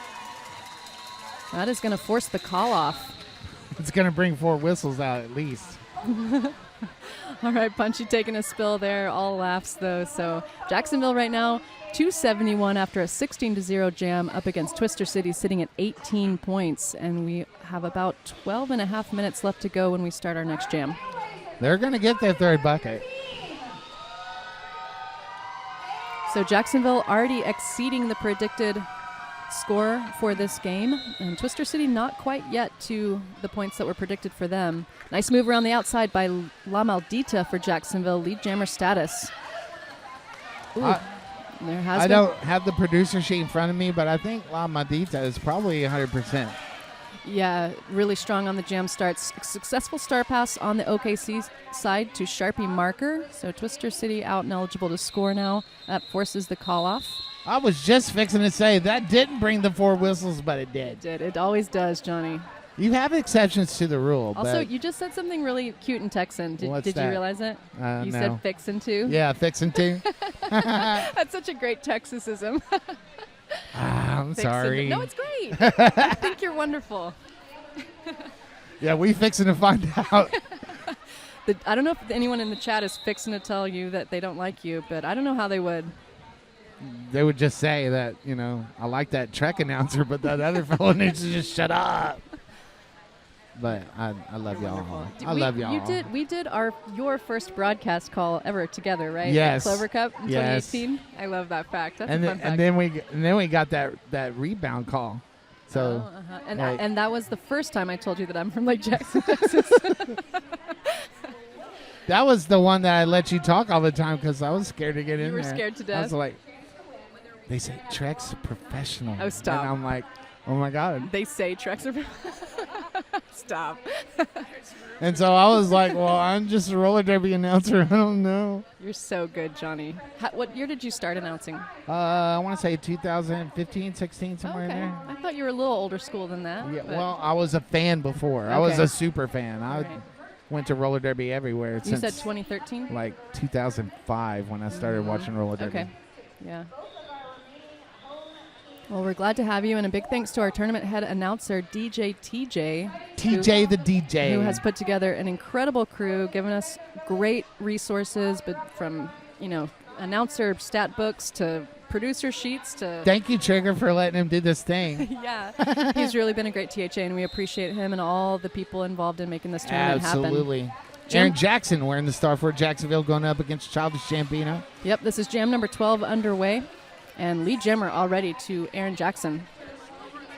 That is going to force the call off. It's going to bring 4 whistles out at least. All right, Punchy taking a spill there. All laughs, though. So Jacksonville right now, 271 after a 16-0 jam up against Twister City, sitting at 18 points. And we have about 12 and a half minutes left to go when we start our next jam. They're going to get their third bucket. So Jacksonville already exceeding the predicted score for this game, and Twister City not quite yet to the points that were predicted for them. Nice move around the outside by La Maldita for Jacksonville, lead jammer status. Ooh, there has I been. don't have the producer sheet in front of me, but I think La Madita is probably 100%. Yeah, really strong on the jam starts. Successful star pass on the OKC side to Sharpie Marker. So Twister City out and eligible to score now. That forces the call off. I was just fixing to say that didn't bring the 4 whistles, but it did. It always does, Johnny. You have exceptions to the rule. Also, but you just said something really cute in Texan. What's Did you that? realize it? You no. said fixin' too. Yeah, fixing to. That's such a great Texasism. I'm Fixin'. sorry. No, it's great. I think you're wonderful. Yeah, we fixing to find out. I don't know if anyone in the chat is fixing to tell you that they don't like you, but I don't know how they would. They would just say that, I like that Trek announcer, but that other fellow needs to just shut up. But I love y'all. I love y'all. We did your first broadcast call ever together, right? Yes. Clover Cup in Yes. 2018. I love that fact. That's And a fun then, fact. and then we got that rebound call. So, and that was the first time I told you that I'm from Lake Jackson, Texas. that was the one that I let you talk all the time because I was scared to get in there. You were scared to death. I was like, they say Trek's professional. Oh, stop. And I'm like, oh my God. They say Treks are Stop. And so I was like, well, I'm just a roller derby announcer. I don't know. You're so good, Johnny. What year did you start announcing? I want to say 2015, 16, somewhere in there. I thought you were a little older school than that. Yeah, well, I was a fan before. I was a super fan. I went to roller derby everywhere You since said 2013? like 2005 when I started watching roller derby. Okay. Yeah. Well, we're glad to have you, and a big thanks to our tournament head announcer, DJ TJ. TJ the DJ. Who has put together an incredible crew, given us great resources, but from, announcer stat books to producer sheets to... Thank you, Trigger, for letting him do this thing. Yeah. He's really been a great THA, and we appreciate him and all the people involved in making this tournament happen. Absolutely. Aaron Jackson wearing the star for Jacksonville going up against Childish Gambino. Yep, this is jam number 12 underway. And lead jammer already to Aaron Jackson.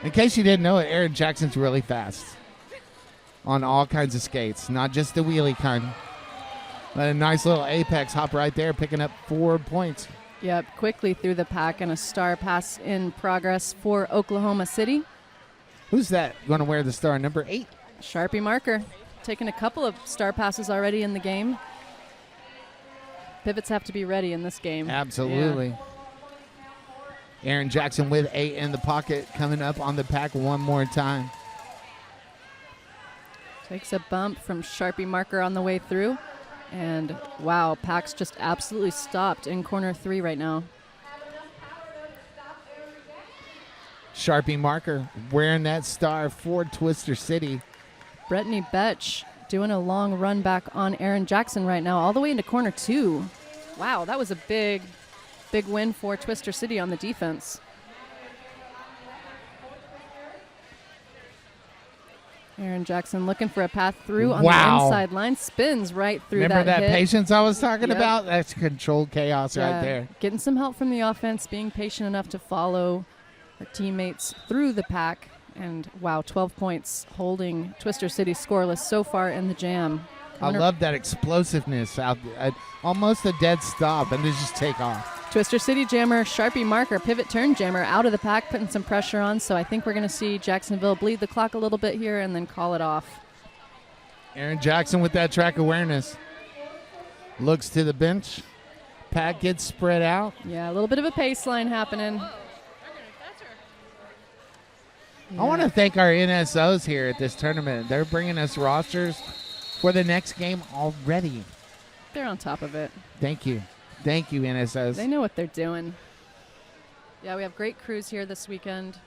In case you didn't know it, Aaron Jackson's really fast on all kinds of skates, not just the wheelie kind. But a nice little apex hop right there, picking up 4 points. Yep, quickly through the pack, and a star pass in progress for Oklahoma City. Who's that going to wear the star? Number 8? Sharpie Marker, taking a couple of star passes already in the game. Pivots have to be ready in this game. Absolutely. Yeah. Aaron Jackson with 8 in the pocket, coming up on the pack one more time. Takes a bump from Sharpie Marker on the way through. And, wow, pack's just absolutely stopped in corner 3 right now. Sharpie Marker wearing that star for Twister City. Brittany Betch doing a long run back on Aaron Jackson right now, all the way into corner 2. Wow, that was a big win for Twister City on the defense. Aaron Jackson looking for a path through on the inside line. Spins right through Remember that hit. patience I was talking about? That's controlled chaos right there. Getting some help from the offense, being patient enough to follow our teammates through the pack. And, wow, 12 points holding Twister City scoreless so far in the jam. I love that explosiveness out there. Almost a dead stop, and they just take off. Twister City jammer, Sharpie Marker, pivot turn jammer out of the pack, putting some pressure on. So I think we're going to see Jacksonville bleed the clock a little bit here and then call it off. Aaron Jackson with that track awareness. Looks to the bench. Pack gets spread out. Yeah, a little bit of a pace line happening. Yeah. I want to thank our NSOs here at this tournament. They're bringing us rosters for the next game already. They're on top of it. Thank you. Thank you, NSOs. They know what they're doing. Yeah, we have great crews here this weekend.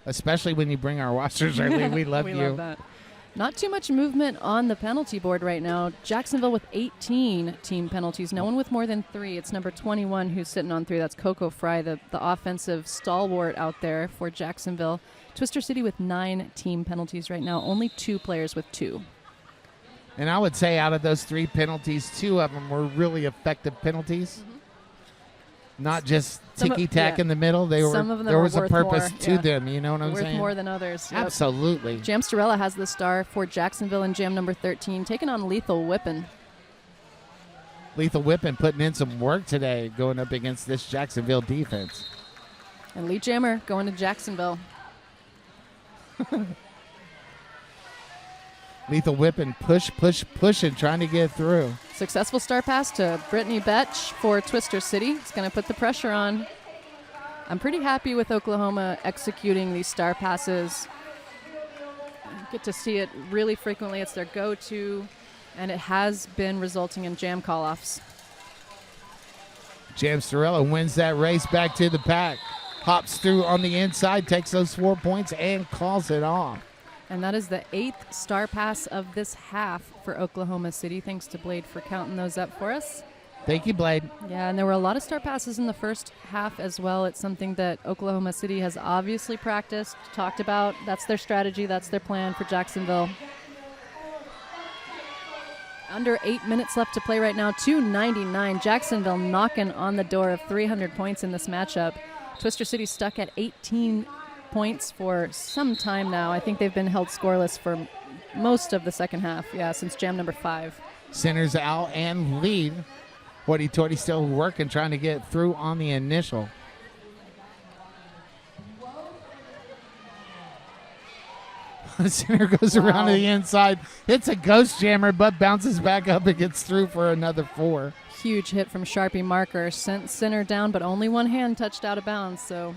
Especially when you bring our rosters early. We love you. We love that. Not too much movement on the penalty board right now. Jacksonville with 18 team penalties. No one with more than 3. It's number 21 who's sitting on 3. That's Coco Fry, the offensive stalwart out there for Jacksonville. Twister City with 9 team penalties right now. Only 2 players with 2. And I would say out of those 3 penalties, 2 of them were really effective penalties. Mm-hmm. Not just ticky-tack in the middle. There was a purpose to them. You know what I'm saying? Worth more than others. Yep. Absolutely. Jam Starella has the star for Jacksonville in jam number 13, taking on Lethal Whippin'. Lethal Whippin' putting in some work today going up against this Jacksonville defense. And lead jammer going to Jacksonville. Lethal Whippin' pushing, trying to get through. Successful star pass to Brittany Betch for Twister City. It's going to put the pressure on. I'm pretty happy with Oklahoma executing these star passes. I get to see it really frequently. It's their go-to, and it has been resulting in jam call-offs. Jam Starella wins that race back to the pack. Hops through on the inside, takes those 4 points, and calls it off. And that is the 8th star pass of this half for Oklahoma City. Thanks to Blade for counting those up for us. Thank you, Blade. Yeah, and there were a lot of star passes in the first half as well. It's something that Oklahoma City has obviously practiced, talked about. That's their strategy. That's their plan for Jacksonville. Under 8 minutes left to play right now. 299. Jacksonville knocking on the door of 300 points in this matchup. Twister City stuck at 18 points for some time now. I think they've been held scoreless for most of the second half, since jam number 5. Center's out and lead. Hoity-toity still working, trying to get through on the initial. Center goes around to the inside, hits a ghost jammer, but bounces back up and gets through for another 4. Huge hit from Sharpie Marker. Sent Center down, but only one hand touched out of bounds, so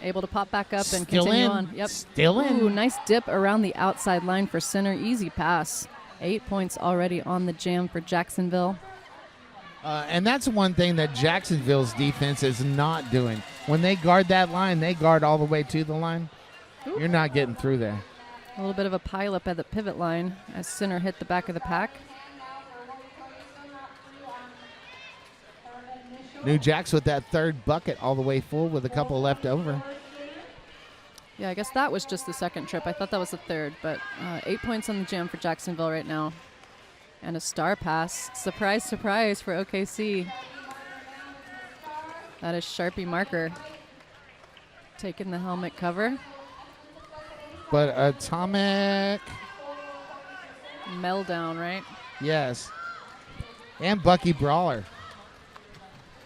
able to pop back up and Still continue in. on. Yep. Still in. Ooh, nice dip around the outside line for Center. Easy pass. 8 points already on the jam for Jacksonville. And that's one thing that Jacksonville's defense is not doing. When they guard that line, they guard all the way to the line. Ooh. You're not getting through there. A little bit of a pileup at the pivot line as Center hit the back of the pack. New Jax with that third bucket all the way full with a couple left over. Yeah, I guess that was just the second trip. I thought that was the third, but 8 points on the jam for Jacksonville right now. And a star pass. Surprise, surprise for OKC. That is Sharpie Marker taking the helmet cover. But Atomic, Meltdown, right? yes. And Bucky Brawler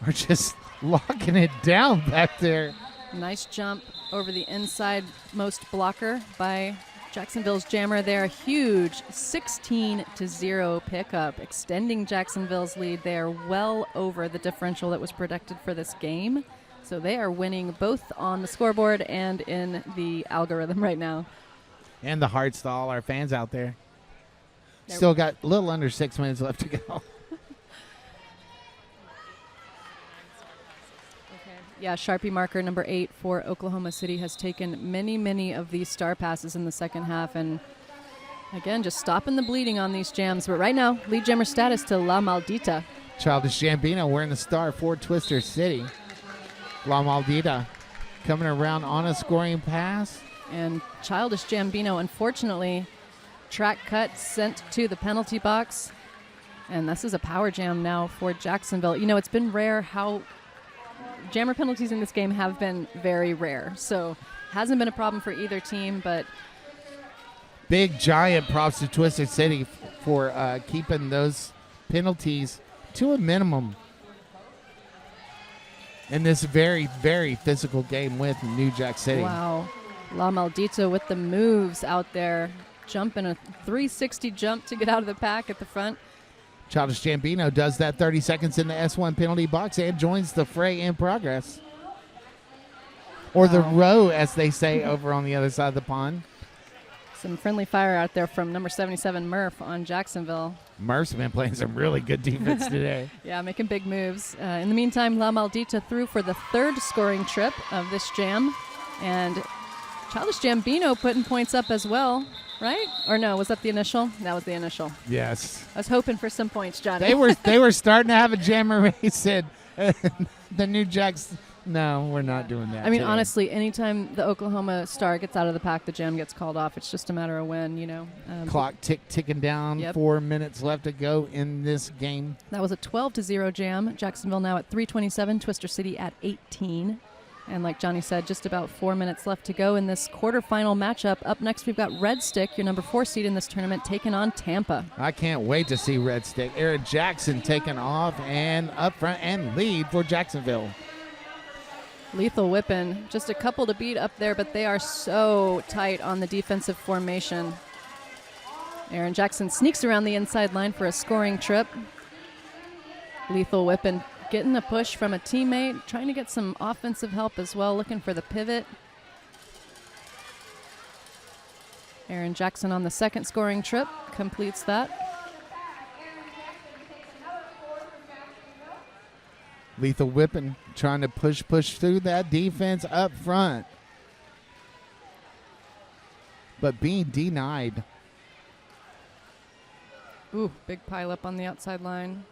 are just locking it down back there. Nice jump over the inside most blocker by Jacksonville's jammer there. A huge 16-0 pickup, extending Jacksonville's lead. They are well over the differential that was predicted for this game. So they are winning both on the scoreboard and in the algorithm right now. And the hearts to all our fans out there. Still got a little under 6 minutes left to go. Yeah, Sharpie Marker number 8 for Oklahoma City has taken many of these star passes in the second half. And again, just stopping the bleeding on these jams. But right now, lead jammer status to La Maldita. Childish Gambino wearing the star for Twister City. La Maldita coming around on a scoring pass. And Childish Gambino, unfortunately, track cut sent to the penalty box. And this is a power jam now for Jacksonville. You know, it's been rare how jammer penalties in this game have been very rare. So hasn't been a problem for either team, but Big giant props to Twisted City for keeping those penalties to a minimum in this very physical game with New Jack City. wow. La Maldita with the moves out there. Jumping a 360 jump to get out of the pack at the front. Childish Gambino does that 30 seconds in the S1 penalty box and joins the fray in progress. Or the row, as they say over on the other side of the pond. Some friendly fire out there from number 77 Murph on Jacksonville. Murph's been playing some really good defense today. Yeah, making big moves. In the meantime, La Maldita threw for the third scoring trip of this jam. And Childish Gambino putting points up as well, right? Or no, was that the initial? That was the initial. Yes. I was hoping for some points, Johnny. They were starting to have a jammer race, and the New Jacks, no, we're not doing that. I mean, today. honestly, anytime the Oklahoma Star gets out of the pack, the jam gets called off. It's just a matter of when, you know. Clock ticking down. Yep. 4 minutes left to go in this game. That was a 12-0 jam. Jacksonville now at 3:27, Twister City at 18. And like Johnny said, just about 4 minutes left to go in this quarterfinal matchup. Up next, we've got Red Stick, your number 4 seed in this tournament, taking on Tampa. I can't wait to see Red Stick. Aaron Jackson taking off and up front and lead for Jacksonville. Lethal Whippin', just a couple to beat up there, but they are so tight on the defensive formation. Aaron Jackson sneaks around the inside line for a scoring trip. Lethal Whippin' getting a push from a teammate, trying to get some offensive help as well, looking for the pivot. Aaron Jackson on the second scoring trip completes that. Lethal Whipping trying to push through that defense up front. But being denied. Ooh, big pile up on the outside line.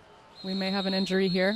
We may have an injury here.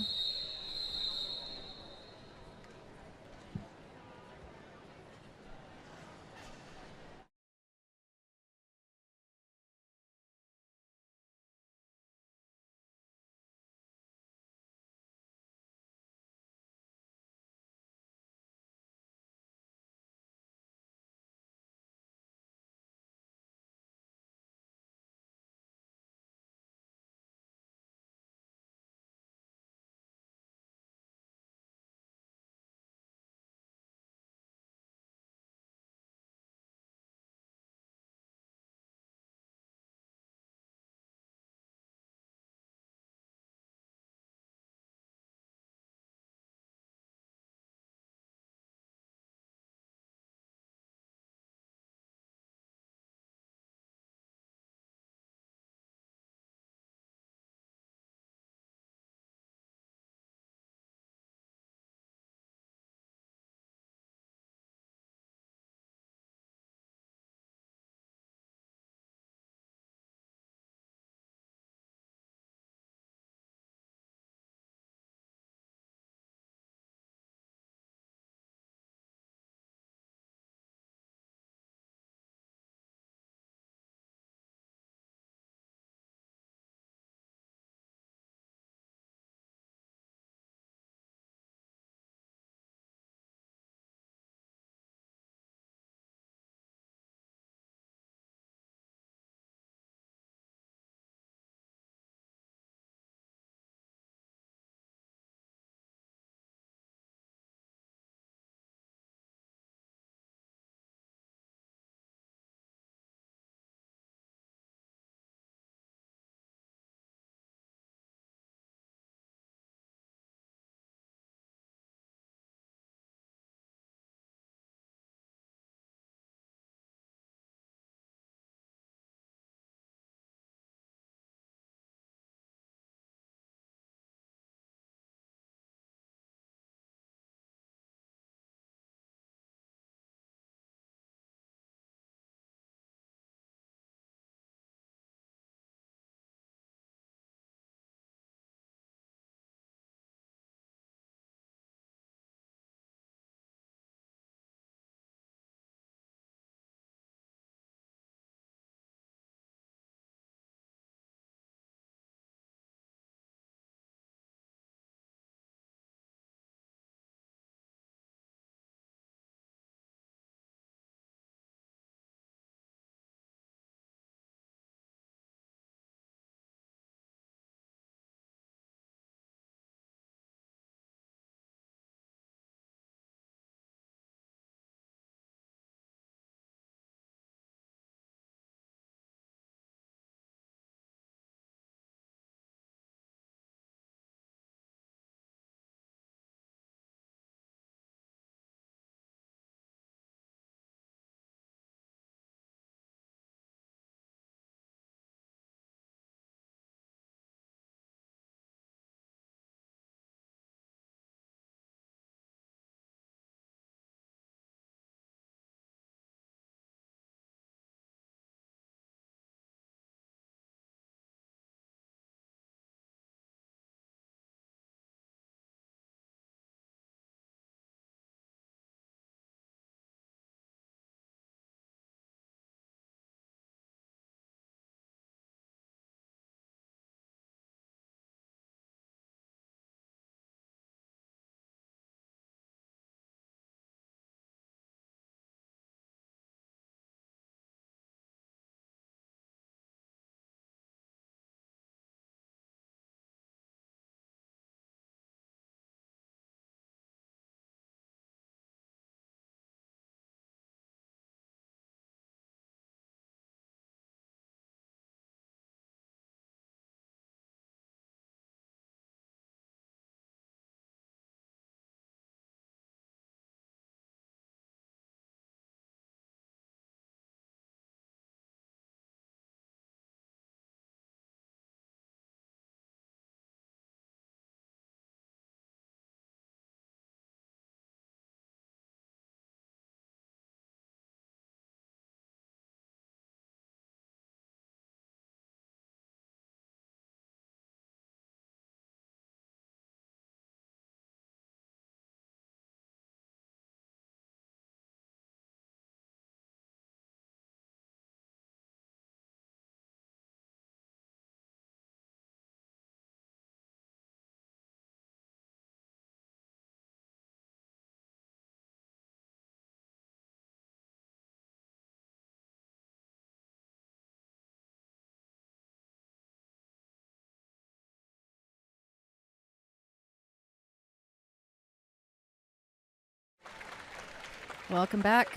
Welcome back.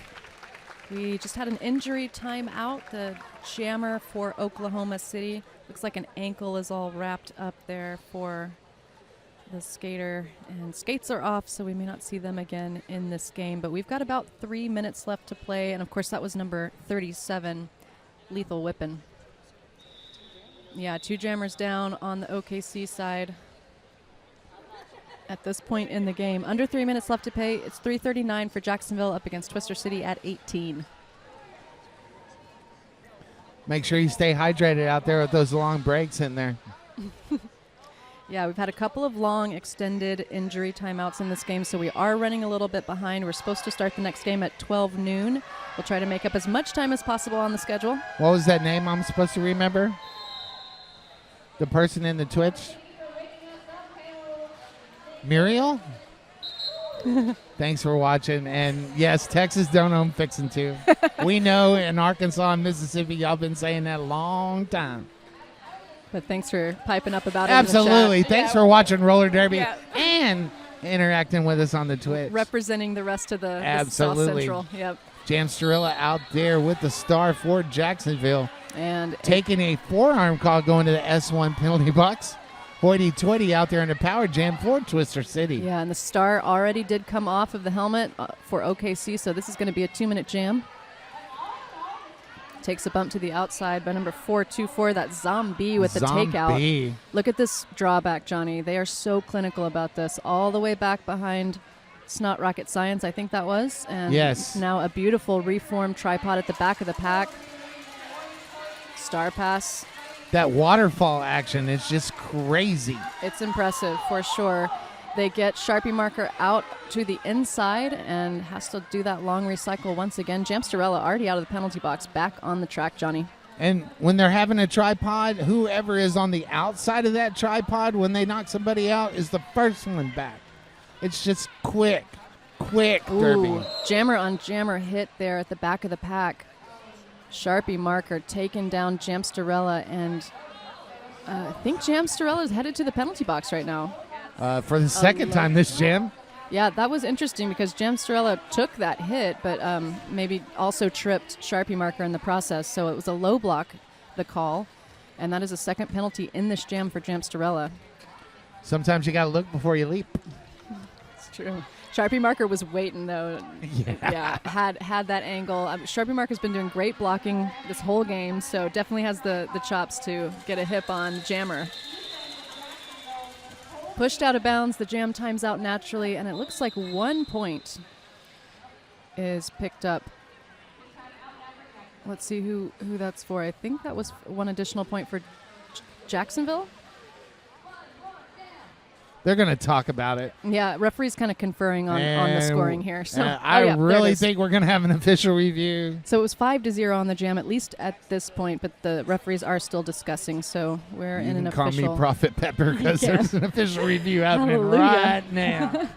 We just had an injury timeout. The jammer for Oklahoma City. Looks like an ankle is all wrapped up there for the skater. And skates are off, so we may not see them again in this game. But we've got about 3 minutes left to play. And, of course, that was number 37, Lethal Whippin'. Yeah, 2 jammers down on the OKC side. At this point in the game, under 3 minutes left to play. It's 3:39 for Jacksonville up against Twister City at 18. Make sure you stay hydrated out there with those long breaks in there. Yeah, we've had a couple of long extended injury timeouts in this game, so we are running a little bit behind. We're supposed to start the next game at 12 noon. We'll try to make up as much time as possible on the schedule. What was that name I'm supposed to remember? The person in the Twitch? Muriel? Thanks for watching. And yes, Texas don't own fixin' to. We know in Arkansas and Mississippi, y'all been saying that a long time. But thanks for piping up about it. Absolutely. In the chat. Thanks for watching Roller Derby and interacting with us on the Twitch. Representing the rest of the South Absolutely. Central. Yep. Jan Starilla out there with the star for Jacksonville. And Taking a forearm call going to the S1 penalty box. Hoity-toity out there in the power jam for Twister City. yeah, and the star already did come off of the helmet for OKC, so this is going to be a 2-minute jam. Takes a bump to the outside by number 424, that Zombie with the takeout. Zombie. Look at this drawback, Johnny. They are so clinical about this. All the way back behind Snot Rocket Science, I think that was. And Yes. now a beautiful reformed tripod at the back of the pack. Star pass. That waterfall action is just crazy. It's impressive for sure. They get Sharpie marker out to the inside and has to do that long recycle once again. Jamstarella already out of the penalty box, back on the track, Johnny. And when they're having a tripod, whoever is on the outside of that tripod when they knock somebody out is the first one back. It's just quick derby. Ooh, jammer on jammer hit there at the back of the pack. Sharpie marker taking down Jamstarella, and I think Jamstarella is headed to the penalty box right now. For the second time this jam. Yeah, that was interesting because Jamstarella took that hit, but maybe also tripped Sharpie marker in the process. So it was a low block, the call, and that is a second penalty in this jam for Jamstarella. Sometimes you got to look before you leap. It's true. Sharpie marker was waiting though. Yeah. Had that angle. Sharpie marker's been doing great blocking this whole game, so definitely has the chops to get a hip on jammer. Pushed out of bounds, the jam times out naturally, and it looks like 1 point is picked up. Let's see who that's for. I think that was one additional point for Jacksonville. They're going to talk about it. Yeah, referee's kind of conferring on the scoring here. So I really think we're going to have an official review. So it was 5-0 on the jam, at least at this point, but the referees are still discussing, so we're in an official... You can call me Prophet Pepper because there's an official review happening Hallelujah. right now.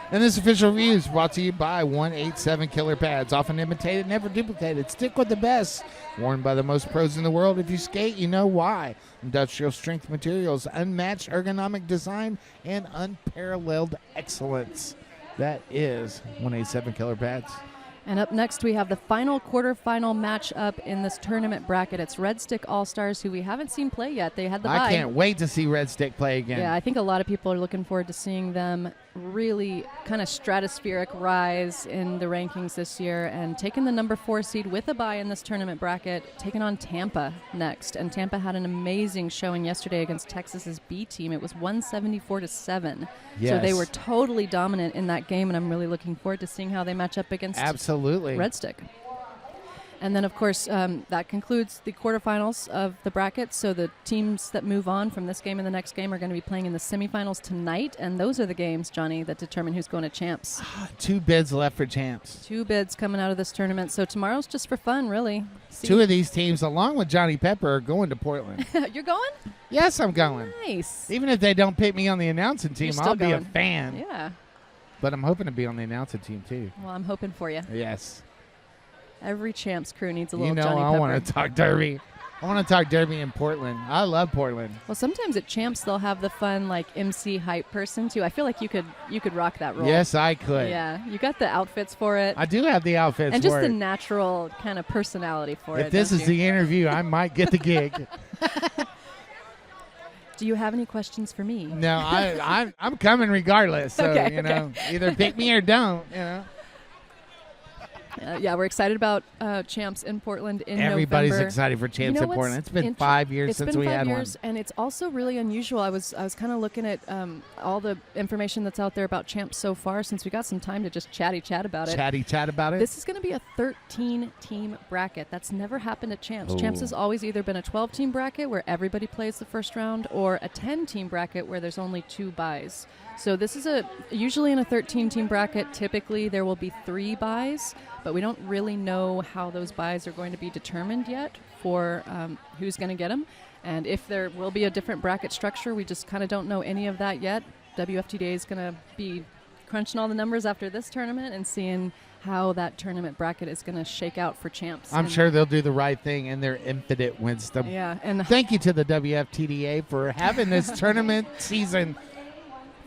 And this official review is brought to you by 187 Killer Pads. Often imitated, never duplicated. Stick with the best. Worn by the most pros in the world. If you skate, you know why. Industrial strength materials, unmatched ergonomic design, and unparalleled excellence. That is 187 Killer Pads. And up next, we have the final quarterfinal matchup in this tournament bracket. It's Red Stick All-Stars, who we haven't seen play yet. They had the bye. I can't wait to see Red Stick play again. Yeah, I think a lot of people are looking forward to seeing them really kind of stratospheric rise in the rankings this year and taking the number 4 seed with a bye in this tournament bracket, taking on Tampa next. And Tampa had an amazing showing yesterday against Texas's B team. It was 174-7. Yes. So they were totally dominant in that game, and I'm really looking forward to seeing how they match up against Red Stick. And then, of course, that concludes the quarterfinals of the bracket. So the teams that move on from this game and the next game are going to be playing in the semifinals tonight. And those are the games, Johnny, that determine who's going to champs. 2 bids left for champs. 2 bids coming out of this tournament. So tomorrow's just for fun, really. See? 2 of these teams, along with Johnny Pepper, are going to Portland. You're going? Yes, I'm going. Nice. Even if they don't pick me on the announcing team, You're I'll still be a going. fan. Yeah. But I'm hoping to be on the announcing team, too. Well, I'm hoping for you. Yes. Every champs crew needs a little You know Johnny I Pepper. want to talk derby. I want to talk Derby in Portland. I love Portland. Well, sometimes at Champs they'll have the fun like MC hype person too. I feel like you could rock that role. Yes, I could. Yeah, you got the outfits for it. I do have the outfits and just for the it. natural kind of personality for it. If this don't is you? the interview, I might get the gig. Do you have any questions for me? No, I'm coming regardless. So, Okay, you know, either pick me or don't, you know. Yeah, we're excited about Champs in Portland in Everybody's November. excited for Champs You know in Portland. It's been 5 years since we had one. And it's also really unusual. I was kind of looking at all the information that's out there about Champs so far since we got some time to just chat about it. Chat about it? This is going to be a 13-team bracket. That's never happened at Champs. Ooh. Champs has always either been a 12-team bracket where everybody plays the first round or a 10-team bracket where there's only 2 byes. So this is usually in a 13-team bracket, typically there will be 3 byes, but we don't really know how those byes are going to be determined yet for who's going to get them. And if there will be a different bracket structure, we just kind of don't know any of that yet. WFTDA is going to be crunching all the numbers after this tournament and seeing how that tournament bracket is going to shake out for Champs. I'm sure they'll do the right thing in their infinite wisdom. Yeah, and thank you to the WFTDA for having this tournament season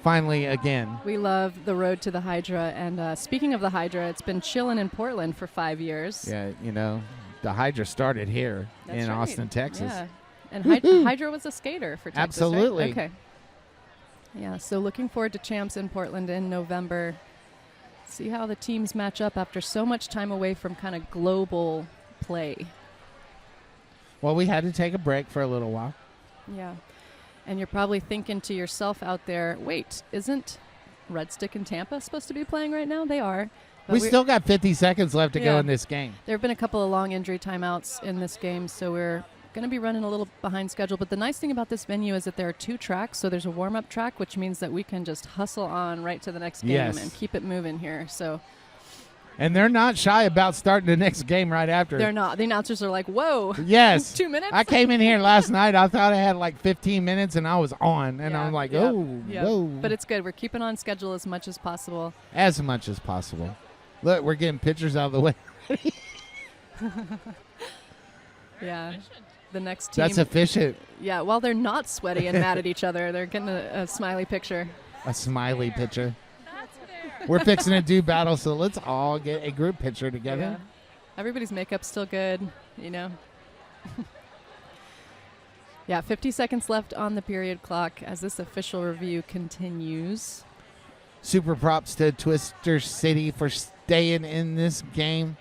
finally again. We love the road to the Hydra. And speaking of the Hydra, it's been chilling in Portland for 5 years. Yeah, you know, the Hydra started here That's in right. Austin, Texas. Yeah. And Hydra was a skater for Texas, Absolutely. right? Okay. Yeah, so looking forward to Champs in Portland in November. See how the teams match up after so much time away from kind of global play. Well, we had to take a break for a little while. Yeah. And you're probably thinking to yourself out there, wait, isn't Red Stick and Tampa supposed to be playing right now? They are. But We still got 50 seconds left to go Yeah. in this game. There have been a couple of long injury timeouts in this game, so we're going to be running a little behind schedule. But the nice thing about this venue is that there are 2 tracks. So there's a warm-up track, which means that we can just hustle on right to the next game Yes. and keep it moving here. So And they're not shy about starting the next game right after. they're not. The announcers are like, whoa. Yes. 2 minutes? I came in here last night. I thought I had like 15 minutes and I was on. And Yeah, I'm like, yep, oh, yep. whoa. But it's good. We're keeping on schedule as much as possible. As much as possible. Look, we're getting pictures out of the way. Yeah. The next team. That's efficient. Yeah, while they're not sweaty and mad at each other, they're getting a smiley picture. A smiley picture. We're fixing to do battle, so let's all get a group picture together. Yeah. Everybody's makeup's still good, you know. Yeah, 50 seconds left on the period clock as this official review continues. Super props to Twister City for staying in this game.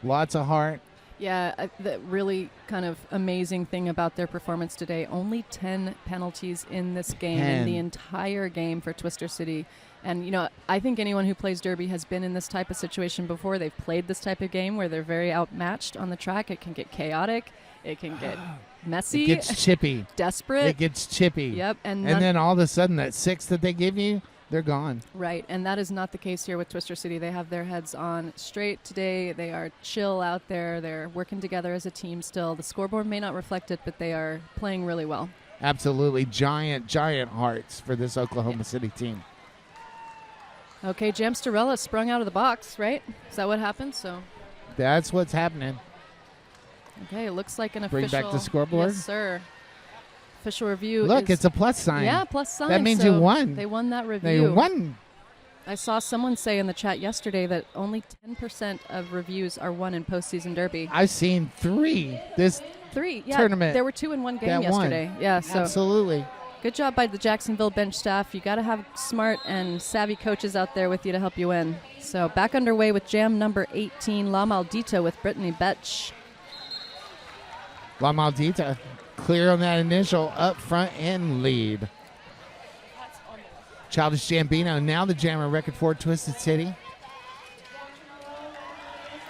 Lots of heart. Yeah, the really kind of amazing thing about their performance today, only 10 penalties in this game, in the entire game for Twister City. And, you know, I think anyone who plays Derby has been in this type of situation before. They've played this type of game where they're very outmatched on the track. It can get chaotic. It can get messy. It gets chippy. Desperate. It gets chippy. Yep. And then all of a sudden, that 6 that they give you, they're gone. Right, and that is not the case here with Twister City. They have their heads on straight today. They are chill out there. They're working together as a team still. The scoreboard may not reflect it, but they are playing really well. Absolutely. Giant hearts for this Oklahoma City team. Okay, Jamsterella sprung out of the box, right? Is that what happened? So, That's what's happening. okay, it looks like an Bring official. back the scoreboard? Yes, sir. Official review. Look, is, it's a plus sign. yeah, plus sign. That means so you won. They won that review. They won. I saw someone say in the chat yesterday that only 10% of reviews are won in postseason Derby. I've seen 3 this 3, yeah. tournament There were 2 in one game that won. yesterday. Yeah, so Absolutely. good job by the Jacksonville bench staff. You got to have smart and savvy coaches out there with you to help you win. So back underway with jam number 18, La Maldita with Brittany Betch. La Maldita clear on that initial up front and lead. Childish Gambino, now the jammer record for Twisted City.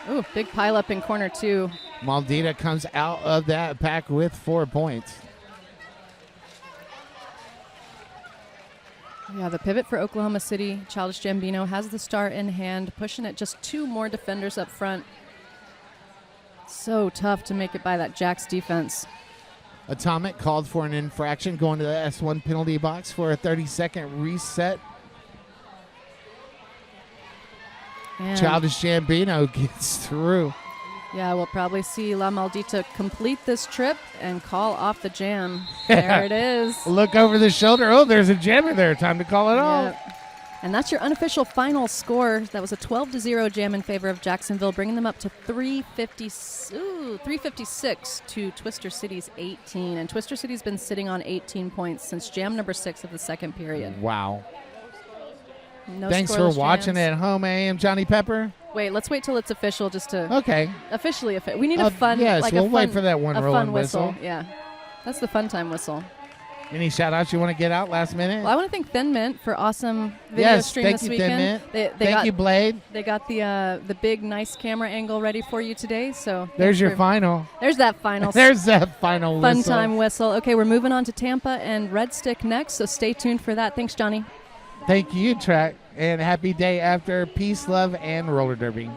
Ooh, big pile up in corner 2. Maldita comes out of that pack with 4 points. Yeah, the pivot for Oklahoma City. Childish Gambino has the star in hand, pushing it just 2 more defenders up front. So tough to make it by that Jax defense. Atomic called for an infraction, going to the S1 penalty box for a 30-second reset. And Childish Gambino gets through. Yeah, we'll probably see La Maldita complete this trip and call off the jam. There it is. Look over the shoulder. Oh, there's a jammer there. Time to call it off. Yep. And that's your unofficial final score. That was a 12-0 jam in favor of Jacksonville, bringing them up to 356 to Twister City's 18. And Twister City's been sitting on 18 points since jam number 6 of the second period. Wow. No Thanks for scoreless watching jams. at home, AM Johnny Pepper. Wait, let's wait till it's official just to Okay. officially. We need a fun. Yes, like we'll a fun, wait for that one a rolling fun whistle. Yeah, that's the fun time whistle. Any shout outs you want to get out last minute? Well, I want to thank Thin Mint for awesome video Yes, stream thank this you, weekend. Thin Mint. They Thank got, you, Blade. They got the big nice camera angle ready for you today. So There's your final. There's that final. There's that final fun whistle. time whistle. Okay, we're moving on to Tampa and Red Stick next. So stay tuned for that. Thanks, Johnny. Thank you, Track, and happy day after. Peace, love, and roller derby.